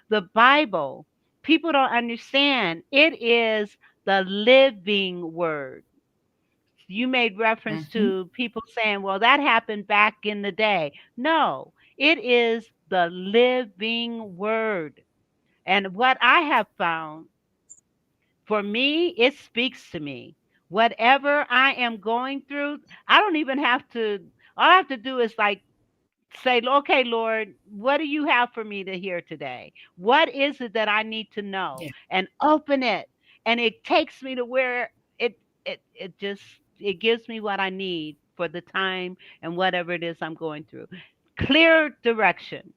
Speaker 2: the Bible. People don't understand. It is the living word. You made reference
Speaker 3: Mm-hmm.
Speaker 2: to people saying, well, that happened back in the day. No, it is the living word. And what I have found, for me, it speaks to me. Whatever I am going through, I don't even have to, all I have to do is like say, okay, Lord, what do you have for me to hear today? What is it that I need to know?
Speaker 3: Yeah.
Speaker 2: And open it. And it takes me to where it just it gives me what I need for the time and whatever it is I'm going through. Clear direction.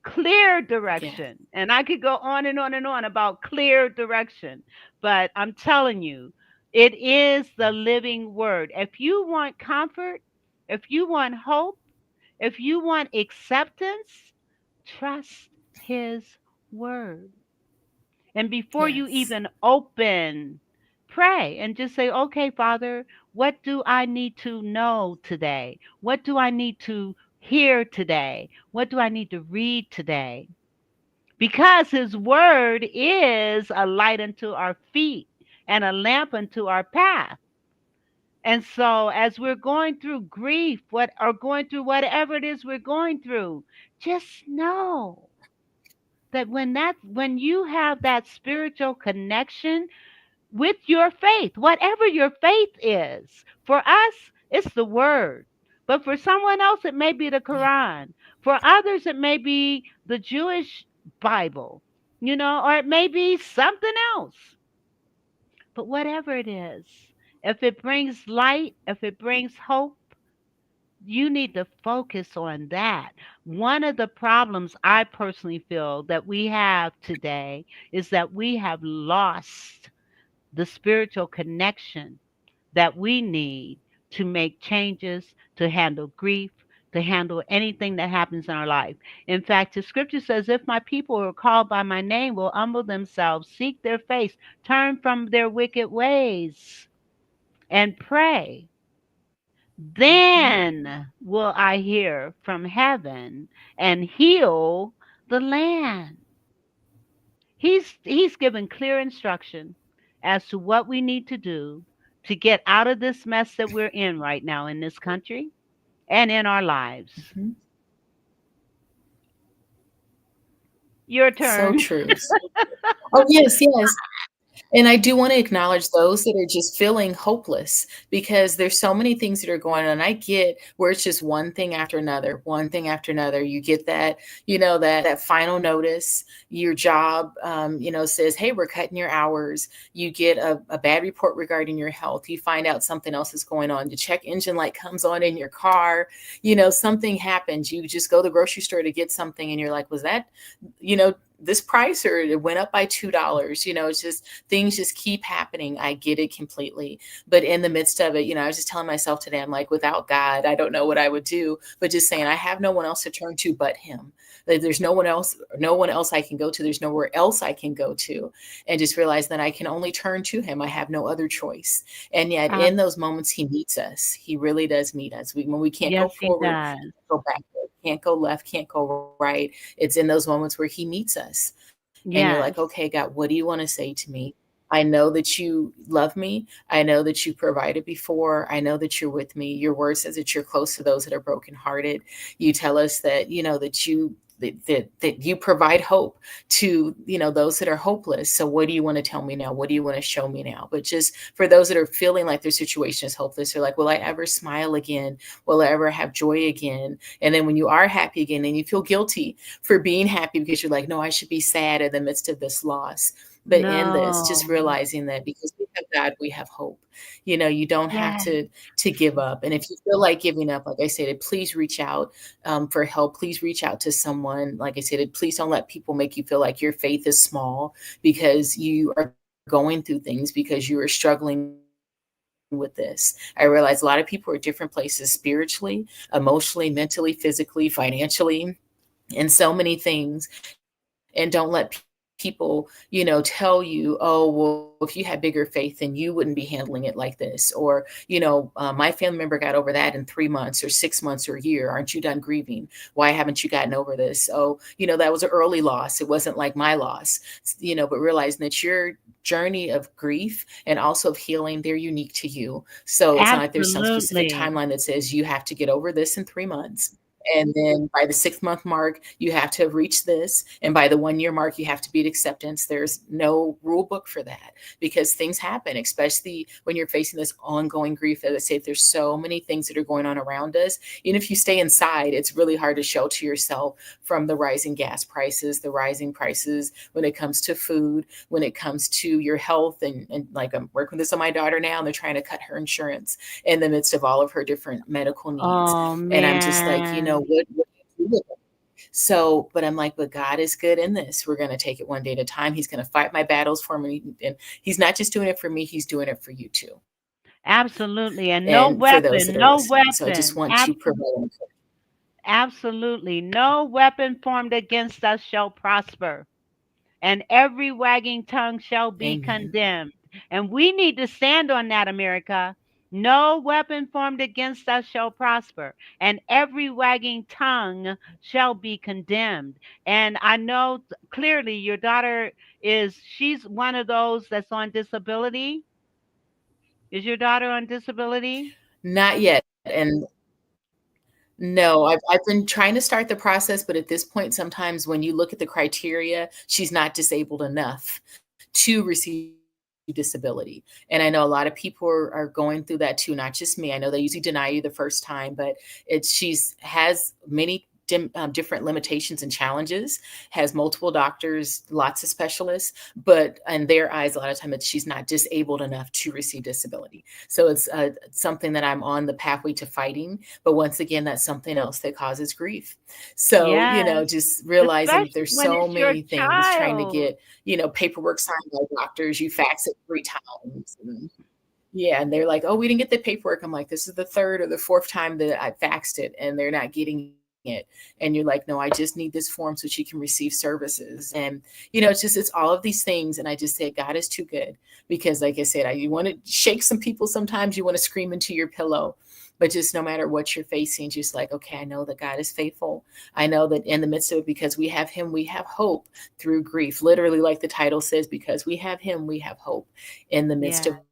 Speaker 2: Clear
Speaker 3: Yeah.
Speaker 2: direction. And I could go on and on and on about clear direction. But I'm telling you, it is the living word. If you want comfort, if you want hope, if you want acceptance, trust his word. And before you
Speaker 3: Yes.
Speaker 2: even open, pray and just say, okay, Father, what do I need to know today? What do I need to hear today? What do I need to read today? Because his word is a light unto our feet and a lamp unto our path. And so as we're going through grief, going through whatever it is we're going through, just know. That when you have that spiritual connection with your faith, whatever your faith is. For us, it's the word. But for someone else, it may be the
Speaker 3: Yeah.
Speaker 2: Quran. For others, it may be the Jewish Bible, or it may be something else. But whatever it is, if it brings light, if it brings hope, you need to focus on that. One of the problems I personally feel that we have today is that we have lost the spiritual connection that we need to make changes, to handle grief, to handle anything that happens in our life. In fact, the scripture says, if my people who are called by my name will humble themselves, seek their face, turn from their wicked ways, and pray,
Speaker 3: Mhm.
Speaker 2: then will I hear from heaven and heal the land. He's given clear instruction as to what we need to do to get out of this mess that we're in right now in this country and in our lives.
Speaker 3: Mhm.
Speaker 2: Your
Speaker 3: So
Speaker 2: turn.
Speaker 3: true. Oh, yes, yes. And I do want to acknowledge those that are just feeling hopeless because there's so many things that are going on. I get where it's just one thing after another, one thing after another. You get that, that final notice. Your job, says, "Hey, we're cutting your hours." You get a bad report regarding your health. You find out something else is going on. The check engine light comes on in your car. Something happens. You just go to the grocery store to get something, and you're like, "Was that, this price, or it went up by $2?" It's just things just keep happening. I get it completely. But in the midst of it, I was just telling myself today, I'm like, without God, I don't know what I would do. But just saying, I have no one else to turn to but Him. There's no one else I can go to. There's nowhere else I can go to. And just realize that I can only turn to Him. I have no other choice. And yet,
Speaker 2: Uh,
Speaker 3: in those moments, He meets us. He really does meet us. When we can't go
Speaker 2: yes, he
Speaker 3: forward,
Speaker 2: does.
Speaker 3: go backward, can't go left, can't go right. It's in those moments where He meets us. And you're like,
Speaker 2: Yes,
Speaker 3: okay, God, what do you want to say to me? I know that you love me. I know that you provided before. I know that you're with me. Your word says that you're close to those that are brokenhearted. You tell us that, that you provide hope to, those that are hopeless. So what do you want to tell me now? What do you want to show me now? But just for those that are feeling like their situation is hopeless, they're like, will I ever smile again? Will I ever have joy again? And then when you are happy again, then you feel guilty for being happy because you're like, no, I should be sad in the midst of this loss. But in this, just
Speaker 2: no,
Speaker 3: realizing that because we have God, we have hope. You don't have
Speaker 2: yes,
Speaker 3: to give up. And if you feel like giving up, like I said, please reach out for help. Please reach out to someone. Like I said, please don't let people make you feel like your faith is small because you are going through things, because you are struggling with this. I realize a lot of people are at different places spiritually, emotionally, mentally, physically, financially, and so many things. And don't let people, tell you, oh, well, if you had bigger faith, then you wouldn't be handling it like this. Or, my family member got over that in 3 months or 6 months or a year. Aren't you done grieving? Why haven't you gotten over this? Oh, that was an early loss. It wasn't like my loss. But realizing that your journey of grief and also of healing, they're unique to you. So it's not like there's some specific timeline that says you have to
Speaker 2: absolutely.
Speaker 3: get over this in 3 months. And then by the 6th month mark, you have to have reached this. And by the 1 year mark, you have to be at acceptance. There's no rule book for that because things happen, especially when you're facing this ongoing grief. As I say, there's so many things that are going on around us. Even if you stay inside, it's really hard to shelter yourself from the rising gas prices, the rising prices when it comes to food, when it comes to your health. And like I'm working with this on my daughter now, and they're trying to cut her insurance in the midst of all of her different medical needs.
Speaker 2: Oh,
Speaker 3: And I'm just like,
Speaker 2: man.
Speaker 3: what do you do with it? So, but I'm like, but God is good in this. We're going to take it one day at a time. He's going to fight my battles for me. And He's not just doing it for me, He's doing it for you too.
Speaker 2: Absolutely. And
Speaker 3: And for those that are
Speaker 2: no
Speaker 3: listening. So I just
Speaker 2: weapon,
Speaker 3: want to provide
Speaker 2: absolutely, no weapon formed against us shall prosper, and every wagging tongue shall be
Speaker 3: amen.
Speaker 2: condemned. And we need to stand on that, America. No weapon formed against us shall prosper, and every wagging tongue shall be condemned. And I know clearly your daughter she's one of those that's on disability. Is your daughter on disability?
Speaker 3: Not yet. And No, I've been trying to start the process, but at this point, sometimes when you look at the criteria, she's not disabled enough to receive disability. And I know a lot of people are going through that too, not just me. I know they usually deny you the first time, but she's has many different limitations and challenges, has multiple doctors, lots of specialists, but in their eyes, a lot of time she's not disabled enough to receive disability. So it's something that I'm on the pathway to fighting. But once again, that's something else that causes grief. So,
Speaker 2: Yes,
Speaker 3: just realizing that
Speaker 2: especially
Speaker 3: there's
Speaker 2: when
Speaker 3: so
Speaker 2: it's your
Speaker 3: many things trying to
Speaker 2: child.
Speaker 3: get, paperwork signed by doctors, you fax it 3 times. And yeah, and they're like, "Oh, we didn't get the paperwork." I'm like, "This is the third or the fourth time that I faxed it, and they're not getting it." And you're like, "No, I just need this form so she can receive services." And it's all of these things. And I just say, God is too good, because, like I said, you want to shake some people sometimes, you want to scream into your pillow, but just no matter what you're facing, just like, okay, I know that God is faithful. I know that in the midst of it, because we have Him, we have hope through grief. Literally, like the title says, because we have Him, we have hope in the midst of
Speaker 2: Yes,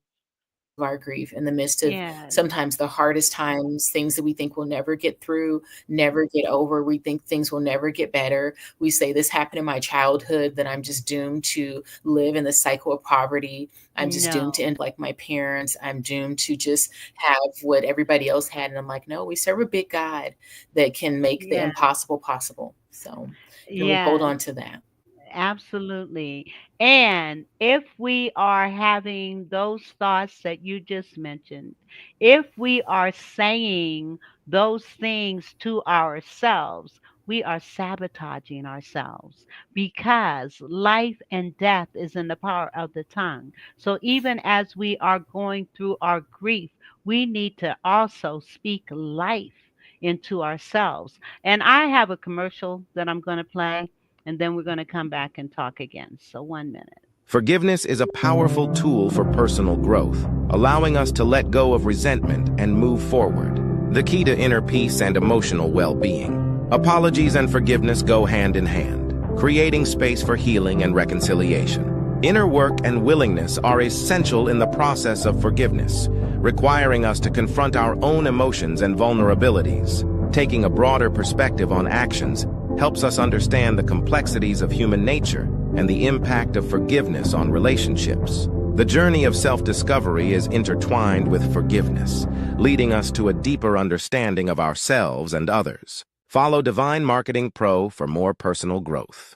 Speaker 3: our grief, in the midst of
Speaker 2: yes,
Speaker 3: sometimes the hardest times, things that we think we'll never get through, never get over. We think things will never get better. We say, this happened in my childhood, that I'm just doomed to live in the cycle of poverty. I'm just doomed to
Speaker 2: no,
Speaker 3: end like my parents. I'm doomed to just have what everybody else had. And I'm like, no, we serve a big God that can make the
Speaker 2: yes,
Speaker 3: impossible possible. So, and we hold
Speaker 2: yes.
Speaker 3: on to that.
Speaker 2: Absolutely. And if we are having those thoughts that you just mentioned, if we are saying those things to ourselves, we are sabotaging ourselves, because life and death is in the power of the tongue. So even as we are going through our grief, we need to also speak life into ourselves. And I have a commercial that I'm going to play, and then we're going to come back and talk again. So 1 minute.
Speaker 4: Forgiveness is a powerful tool for personal growth, allowing us to let go of resentment and move forward. The key to inner peace and emotional well-being. Apologies and forgiveness go hand in hand, creating space for healing and reconciliation. Inner work and willingness are essential in the process of forgiveness, requiring us to confront our own emotions and vulnerabilities. Taking a broader perspective on actions helps us understand the complexities of human nature and the impact of forgiveness on relationships. The journey of self-discovery is intertwined with forgiveness, leading us to a deeper understanding of ourselves and others. Follow Divine Marketing Pro for more personal growth.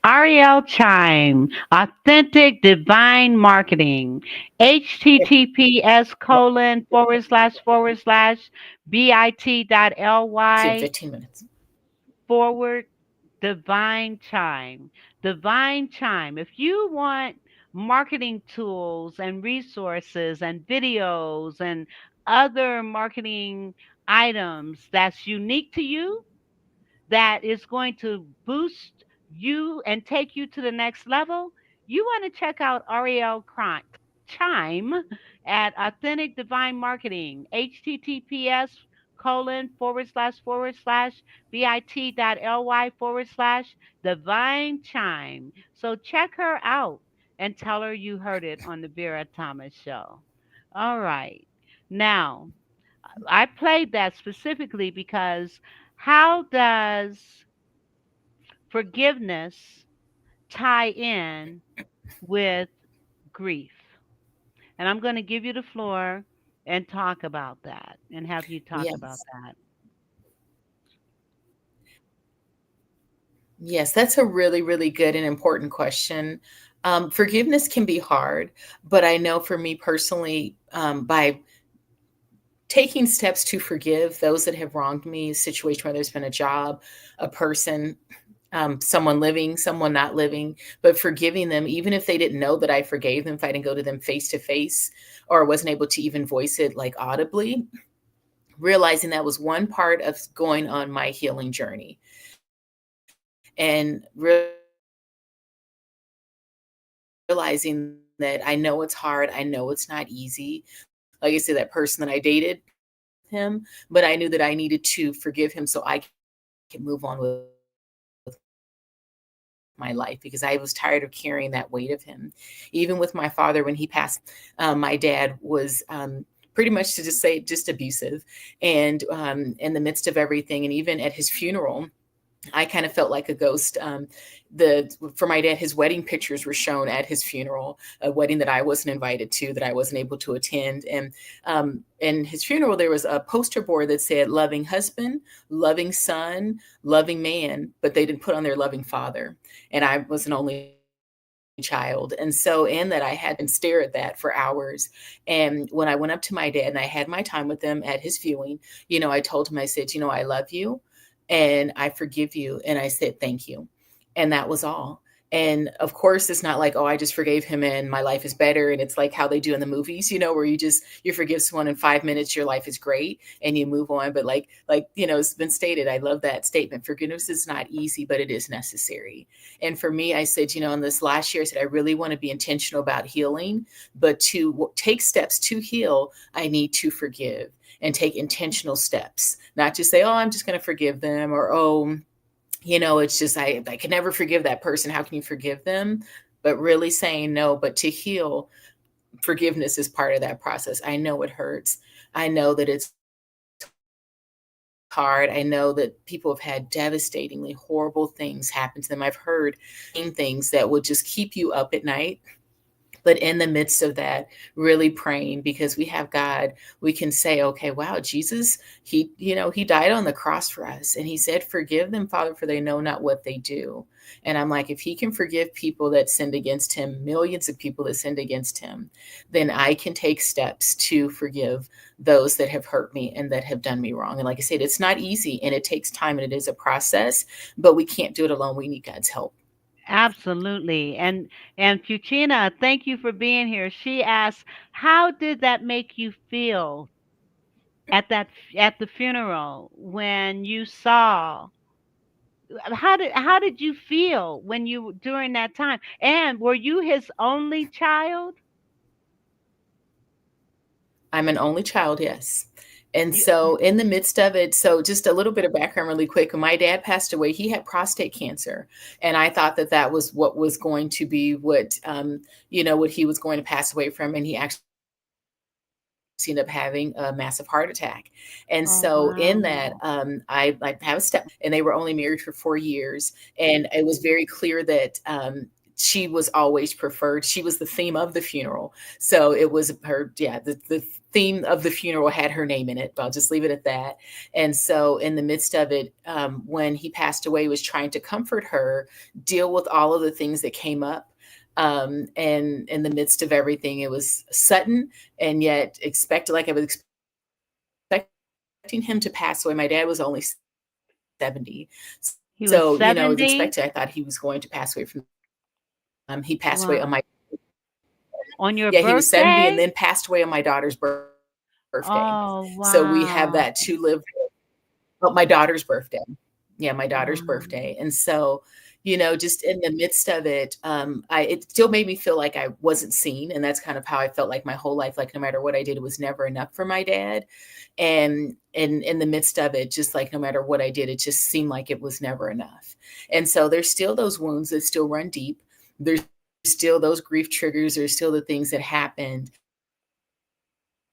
Speaker 2: Ariel Chime, Authentic Divine Marketing, https colon forward slash forward slash
Speaker 3: See,
Speaker 2: bit.ly
Speaker 3: 15 minutes.
Speaker 2: forward Divine Chime. Divine Chime. If you want marketing tools and resources and videos and other marketing items that's unique to you, that is going to boost you and take you to the next level, you want to check out Ariel Chime at Authentic Divine Marketing, https colon forward slash bit.ly forward slash Divine Chime. So check her out and tell her you heard it on the Vera Thomas Show. All right. Now, I played that specifically because how does forgiveness tie in with grief? And I'm going to give you the floor and talk about that and have you talk about
Speaker 3: Yes.
Speaker 2: that.
Speaker 3: Yes, that's a really, really good and important question. Forgiveness can be hard, but I know for me personally, by taking steps to forgive those that have wronged me, a situation where there's been a job, a person, someone living, someone not living, but forgiving them, even if they didn't know that I forgave them, if I didn't go to them face to face or wasn't able to even voice it like audibly, realizing that was one part of going on my healing journey. And realizing that I know it's hard. I know it's not easy. Like I said, that person that I dated him, but I knew that I needed to forgive him so I can move on with my life because I was tired of carrying that weight of him. Even with my father, when he passed, my dad was pretty much, to just say, just abusive. And in the midst of everything, and even at his funeral, I kind of felt like a ghost. The For my dad, his wedding pictures were shown at his funeral, a wedding that I wasn't invited to, that I wasn't able to attend. And in his funeral, there was a poster board that said "loving husband, loving son, loving man," but they didn't put on their "loving father." And I was an only child, and so in that, I had to stare at that for hours. And when I went up to my dad and I had my time with him at his viewing, I told him, I said, "I love you and I forgive you." And I said, "Thank you." And that was all. And of course, it's not like, oh, I just forgave him and my life is better. And it's like how they do in the movies, where you forgive someone in 5 minutes, your life is great and you move on. But it's been stated, I love that statement. Forgiveness is not easy, but it is necessary. And for me, I said, in this last year, I said, I really want to be intentional about healing, but to take steps to heal, I need to forgive and take intentional steps, not just say, oh, I'm just going to forgive them, or, oh, it's just, I can never forgive that person. How can you forgive them? But really saying no, but to heal, forgiveness is part of that process. I know it hurts. I know that it's hard. I know that people have had devastatingly horrible things happen to them. I've heard things that will just keep you up at night. But in the midst of that, really praying, because we have God, we can say, okay, wow, Jesus, he died on the cross for us. And he said, "Forgive them, Father, for they know not what they do." And I'm like, if he can forgive people that sinned against him, millions of people that sinned against him, then I can take steps to forgive those that have hurt me and that have done me wrong. And like I said, it's not easy and it takes time and it is a process, but we can't do it alone. We need God's help.
Speaker 2: Absolutely. And Fuchina, thank you for being here. She asks, how did that make you feel at the funeral when you saw how did you feel when you during that time? And were you his only child?
Speaker 3: I'm an only child, yes. And
Speaker 2: You,
Speaker 3: so in the midst of it, so just a little bit of background really quick. When my dad passed away, he had prostate cancer. And I thought that that was what was going to be what he was going to pass away from. And he actually ended up having a massive heart attack. And
Speaker 2: oh
Speaker 3: so in that,
Speaker 2: wow.
Speaker 3: I have a step, and they were only married for 4 years. And it was very clear that she was always preferred. She was the theme of the funeral. So it was her, yeah, the theme of the funeral had her name in it. But I'll just leave it at that. And so in the midst of it, when he passed away, was trying to comfort her, deal with all of the things that came up. And in the midst of everything, it was sudden and yet expected, like I was expecting him to pass away. My dad was only 70.
Speaker 2: He was
Speaker 3: So, it was
Speaker 2: 70
Speaker 3: expected. I thought he was going to pass away from, he passed away on
Speaker 2: wow.
Speaker 3: my,
Speaker 2: On your
Speaker 3: yeah, he was 70 and
Speaker 2: birthday?
Speaker 3: then passed away on my daughter's birthday.
Speaker 2: Oh
Speaker 3: So we have
Speaker 2: wow.
Speaker 3: that to live with. Oh, my daughter's birthday. Yeah, my daughter's
Speaker 2: Wow.
Speaker 3: birthday. And so, just in the midst of it, it still made me feel like I wasn't seen. And that's kind of how I felt like my whole life. Like no matter what I did, it was never enough for my dad. And in the midst of it, just like no matter what I did, it just seemed like it was never enough. And so there's still those wounds that still run deep. There's still those grief triggers. There's still the things that happened.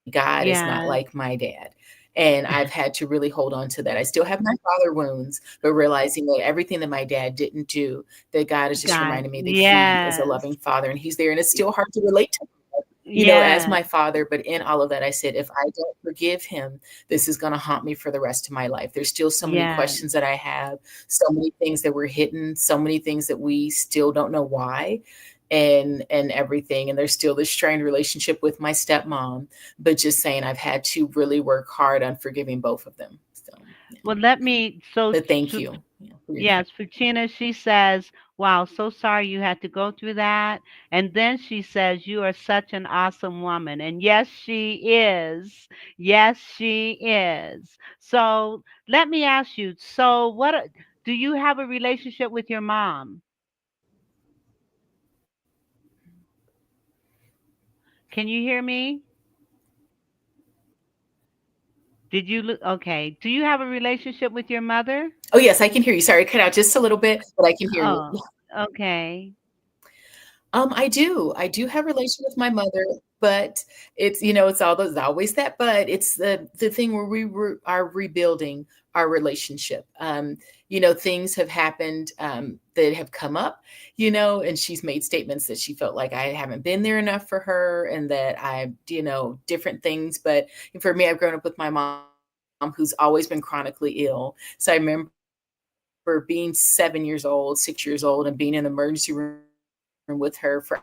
Speaker 3: God is not
Speaker 2: Yes.
Speaker 3: like my dad. And I've had to really hold on to that. I still have my father wounds, but realizing that everything that my dad didn't do, that God is just
Speaker 2: God.
Speaker 3: reminding me that he is a
Speaker 2: Yes.
Speaker 3: loving father and he's there. And it's still hard to relate to him, as
Speaker 2: Yes.
Speaker 3: my father. But in all of that, I said, if I don't forgive him, this is going to haunt me for the rest of my life. There's still so many
Speaker 2: Yes.
Speaker 3: questions that I have, so many things that were hidden, so many things that we still don't know why. And everything. And there's still this strained relationship with my stepmom, but just saying I've had to really work hard on forgiving both of them. So, yeah.
Speaker 2: Well, let me
Speaker 3: But thank you. For your time.
Speaker 2: yes, Fuchina, she says, wow, so sorry you had to go through that. And then she says, you are such an awesome woman. And yes, she is. Yes, she is. So let me ask you, so do you have a relationship with your mom? Can you hear me? Did you okay. Do you have a relationship with your mother?
Speaker 3: Oh, yes, I can hear you. Sorry, it cut out just a little bit, but I can hear you.
Speaker 2: Oh, okay.
Speaker 3: I do. I do have a relation with my mother, but it's all those always that but it's the thing where are rebuilding our relationship. Things have happened that have come up, and she's made statements that she felt like I haven't been there enough for her and that different things. But for me, I've grown up with my mom who's always been chronically ill. So I remember being 7 years old, 6 years old, and being in the emergency room with her for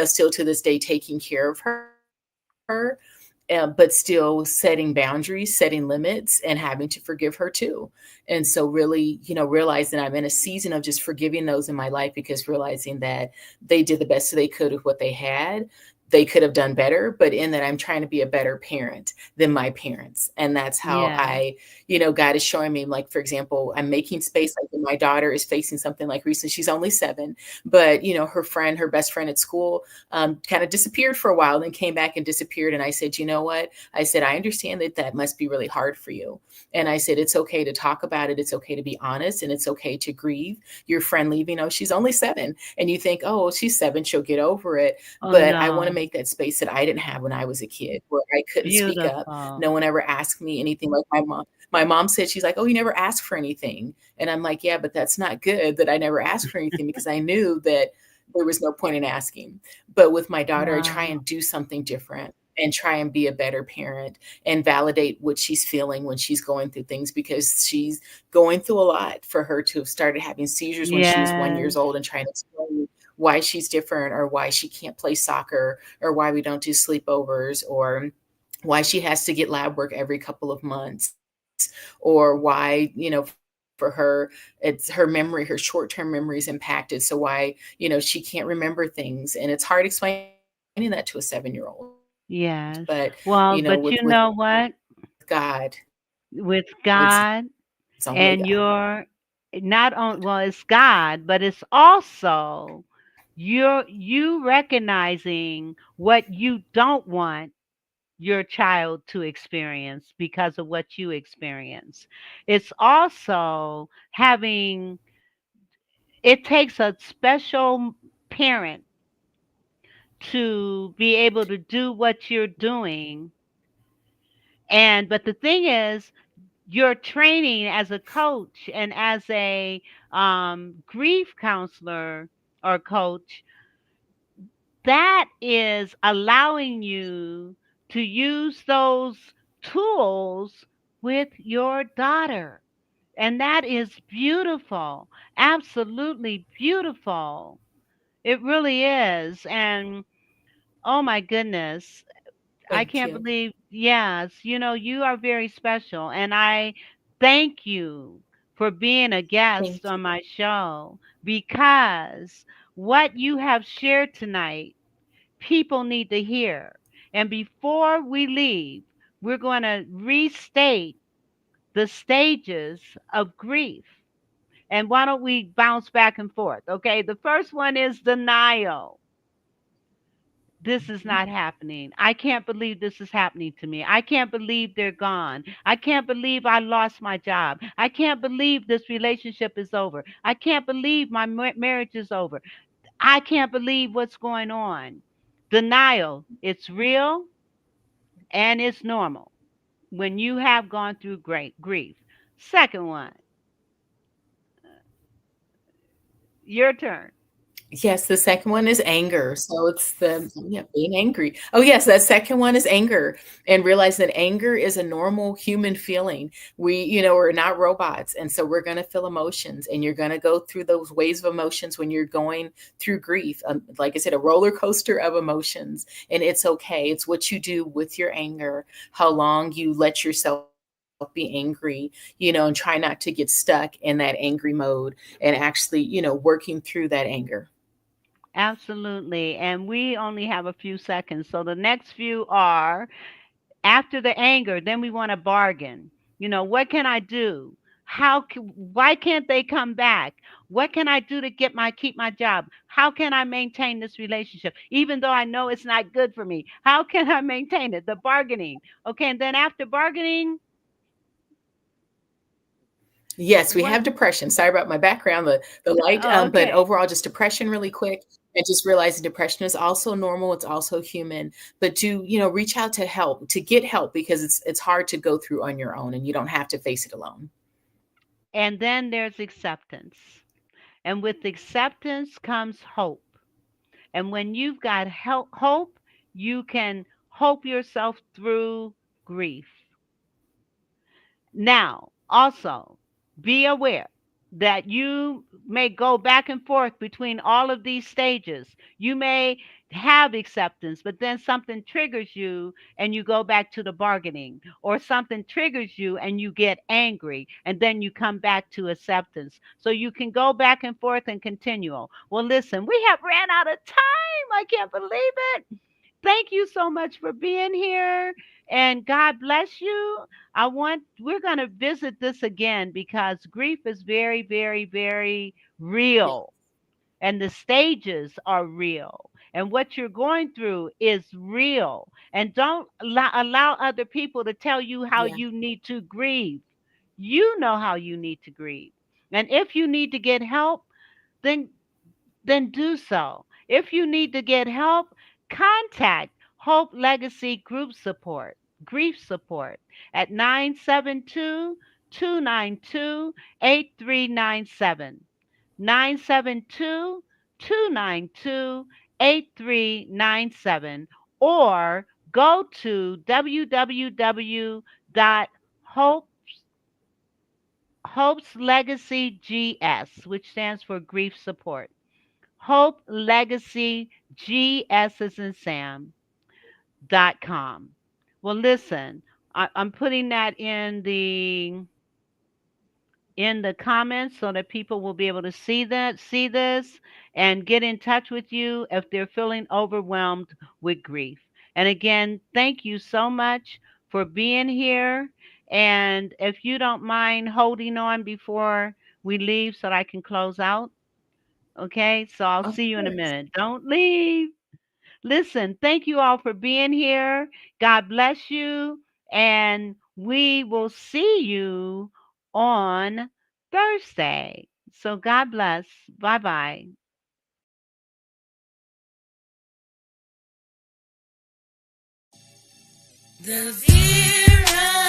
Speaker 3: still to this day taking care of her, but still setting boundaries, setting limits, and having to forgive her too. And so, really, realizing I'm in a season of just forgiving those in my life because realizing that they did the best they could with what they had. They could have done better, but in that I'm trying to be a better parent than my parents. And that's how
Speaker 2: Yeah.
Speaker 3: God is showing me, like, for example, I'm making space. Like when my daughter is facing something like recently, she's only 7, but her best friend at school kind of disappeared for a while, then came back and disappeared. And I said, you know what? I said, I understand that that must be really hard for you. And I said, it's okay to talk about it. It's okay to be honest, and it's okay to grieve your friend leaving. Oh, she's only 7. And you think, oh, well, she's 7, she'll get over it.
Speaker 2: Oh
Speaker 3: But I want to
Speaker 2: no.
Speaker 3: make that space that I didn't have when I was a kid, where I couldn't speak up.
Speaker 2: Beautiful.
Speaker 3: No one ever asked me anything. Like my mom. My mom said, she's like, oh, you never asked for anything. And I'm like, yeah, but that's not good that I never asked for anything, because I knew that there was no point in asking. But with my daughter, I try
Speaker 2: Wow.
Speaker 3: and do something different and try and be a better parent and validate what she's feeling when she's going through things, because she's going through a lot. For her to have started having seizures when she was 1 years
Speaker 2: Yes.
Speaker 3: old and trying to explain why she's different, or why she can't play soccer, or why we don't do sleepovers, or why she has to get lab work every couple of months, or why, for her, it's her memory, her short-term memory is impacted. So why, she can't remember things. And it's hard explaining that to a 7-year-old. But,
Speaker 2: Yes.
Speaker 3: with
Speaker 2: Well, but you know what?
Speaker 3: God,
Speaker 2: With
Speaker 3: it's
Speaker 2: God
Speaker 3: only God.
Speaker 2: and your not on well, it's God, but it's also you recognizing what you don't want your child to experience because of what you experience. It's also having it takes a special parent to be able to do what you're doing. And but the thing is, your training as a coach and as a grief counselor or coach, that is allowing you to use those tools with your daughter. And that is beautiful. Absolutely beautiful. It really is. And oh my goodness, I
Speaker 3: Thank
Speaker 2: can't
Speaker 3: you.
Speaker 2: believe, yes, you are very special. And I thank you for being a guest
Speaker 3: Thank
Speaker 2: on
Speaker 3: you.
Speaker 2: my show because what you have shared tonight, people need to hear. And before we leave, we're going to restate the stages of grief. And why don't we bounce back and forth? Okay. The first one is denial. This is
Speaker 3: Mhm.
Speaker 2: not happening. I can't believe this is happening to me. I can't believe they're gone. I can't believe I lost my job. I can't believe this relationship is over. I can't believe my marriage is over. I can't believe what's going on. Denial. It's real and it's normal when you have gone through great grief. Second one, your turn.
Speaker 3: Yes, the second one is anger. So it's being angry. Oh, yes, that second one is anger, and realize that anger is a normal human feeling. We're not robots, and so we're going to feel emotions, and you're going to go through those waves of emotions when you're going through grief. Like I said, a roller coaster of emotions, and it's okay. It's what you do with your anger, how long you let yourself be angry, and try not to get stuck in that angry mode, and actually, working through that anger.
Speaker 2: Absolutely. And we only have a few seconds. So the next few are after the anger, then we want to bargain. What can I do? Why can't they come back? What can I do to keep my job? How can I maintain this relationship even though I know it's not good for me? How can I maintain it? The bargaining. Okay, and then after bargaining,
Speaker 3: Yes, we
Speaker 2: what?
Speaker 3: have depression. Sorry about my background, the light,
Speaker 2: Oh,
Speaker 3: but
Speaker 2: okay.
Speaker 3: overall, just depression really quick, and just realizing depression is also normal. It's also human, but to reach out to help, to get help, because it's hard to go through on your own, and you don't have to face it alone.
Speaker 2: And then there's acceptance. And with acceptance comes hope. And when you've got hope, you can hope yourself through grief. Now, also, be aware that you may go back and forth between all of these stages. You may have acceptance, but then something triggers you and you go back to the bargaining, or something triggers you and you get angry and then you come back to acceptance. So you can go back and forth and continue. Well, listen, we have ran out of time. I can't believe it. Thank you so much for being here, and God bless you. We're going to visit this again because grief is very, very, very
Speaker 3: Yeah,
Speaker 2: real, and the stages are real, and what you're going through is real. And don't allow other people to tell you how
Speaker 3: yeah,
Speaker 2: you need to grieve. You know how you need to grieve. And if you need to get help, then do so. If you need to get help, contact Hope Legacy Grief Support at 972-292-8397. 972-292-8397, or go to www.hope Hope's Legacy GS, which stands for Grief Support. Hope Legacy GS is in Sam.com. Well, listen, I'm putting that in the comments so that people will be able to see this, and get in touch with you if they're feeling overwhelmed with grief. And again, thank you so much for being here. And if you don't mind holding on before we leave so that I can close out. Okay, so I'll
Speaker 3: of
Speaker 2: see you in a
Speaker 3: course.
Speaker 2: minute. Don't leave. Listen, thank you all for being here. God bless you. And we will see you on Thursday. So God bless. Bye bye.
Speaker 1: The Vera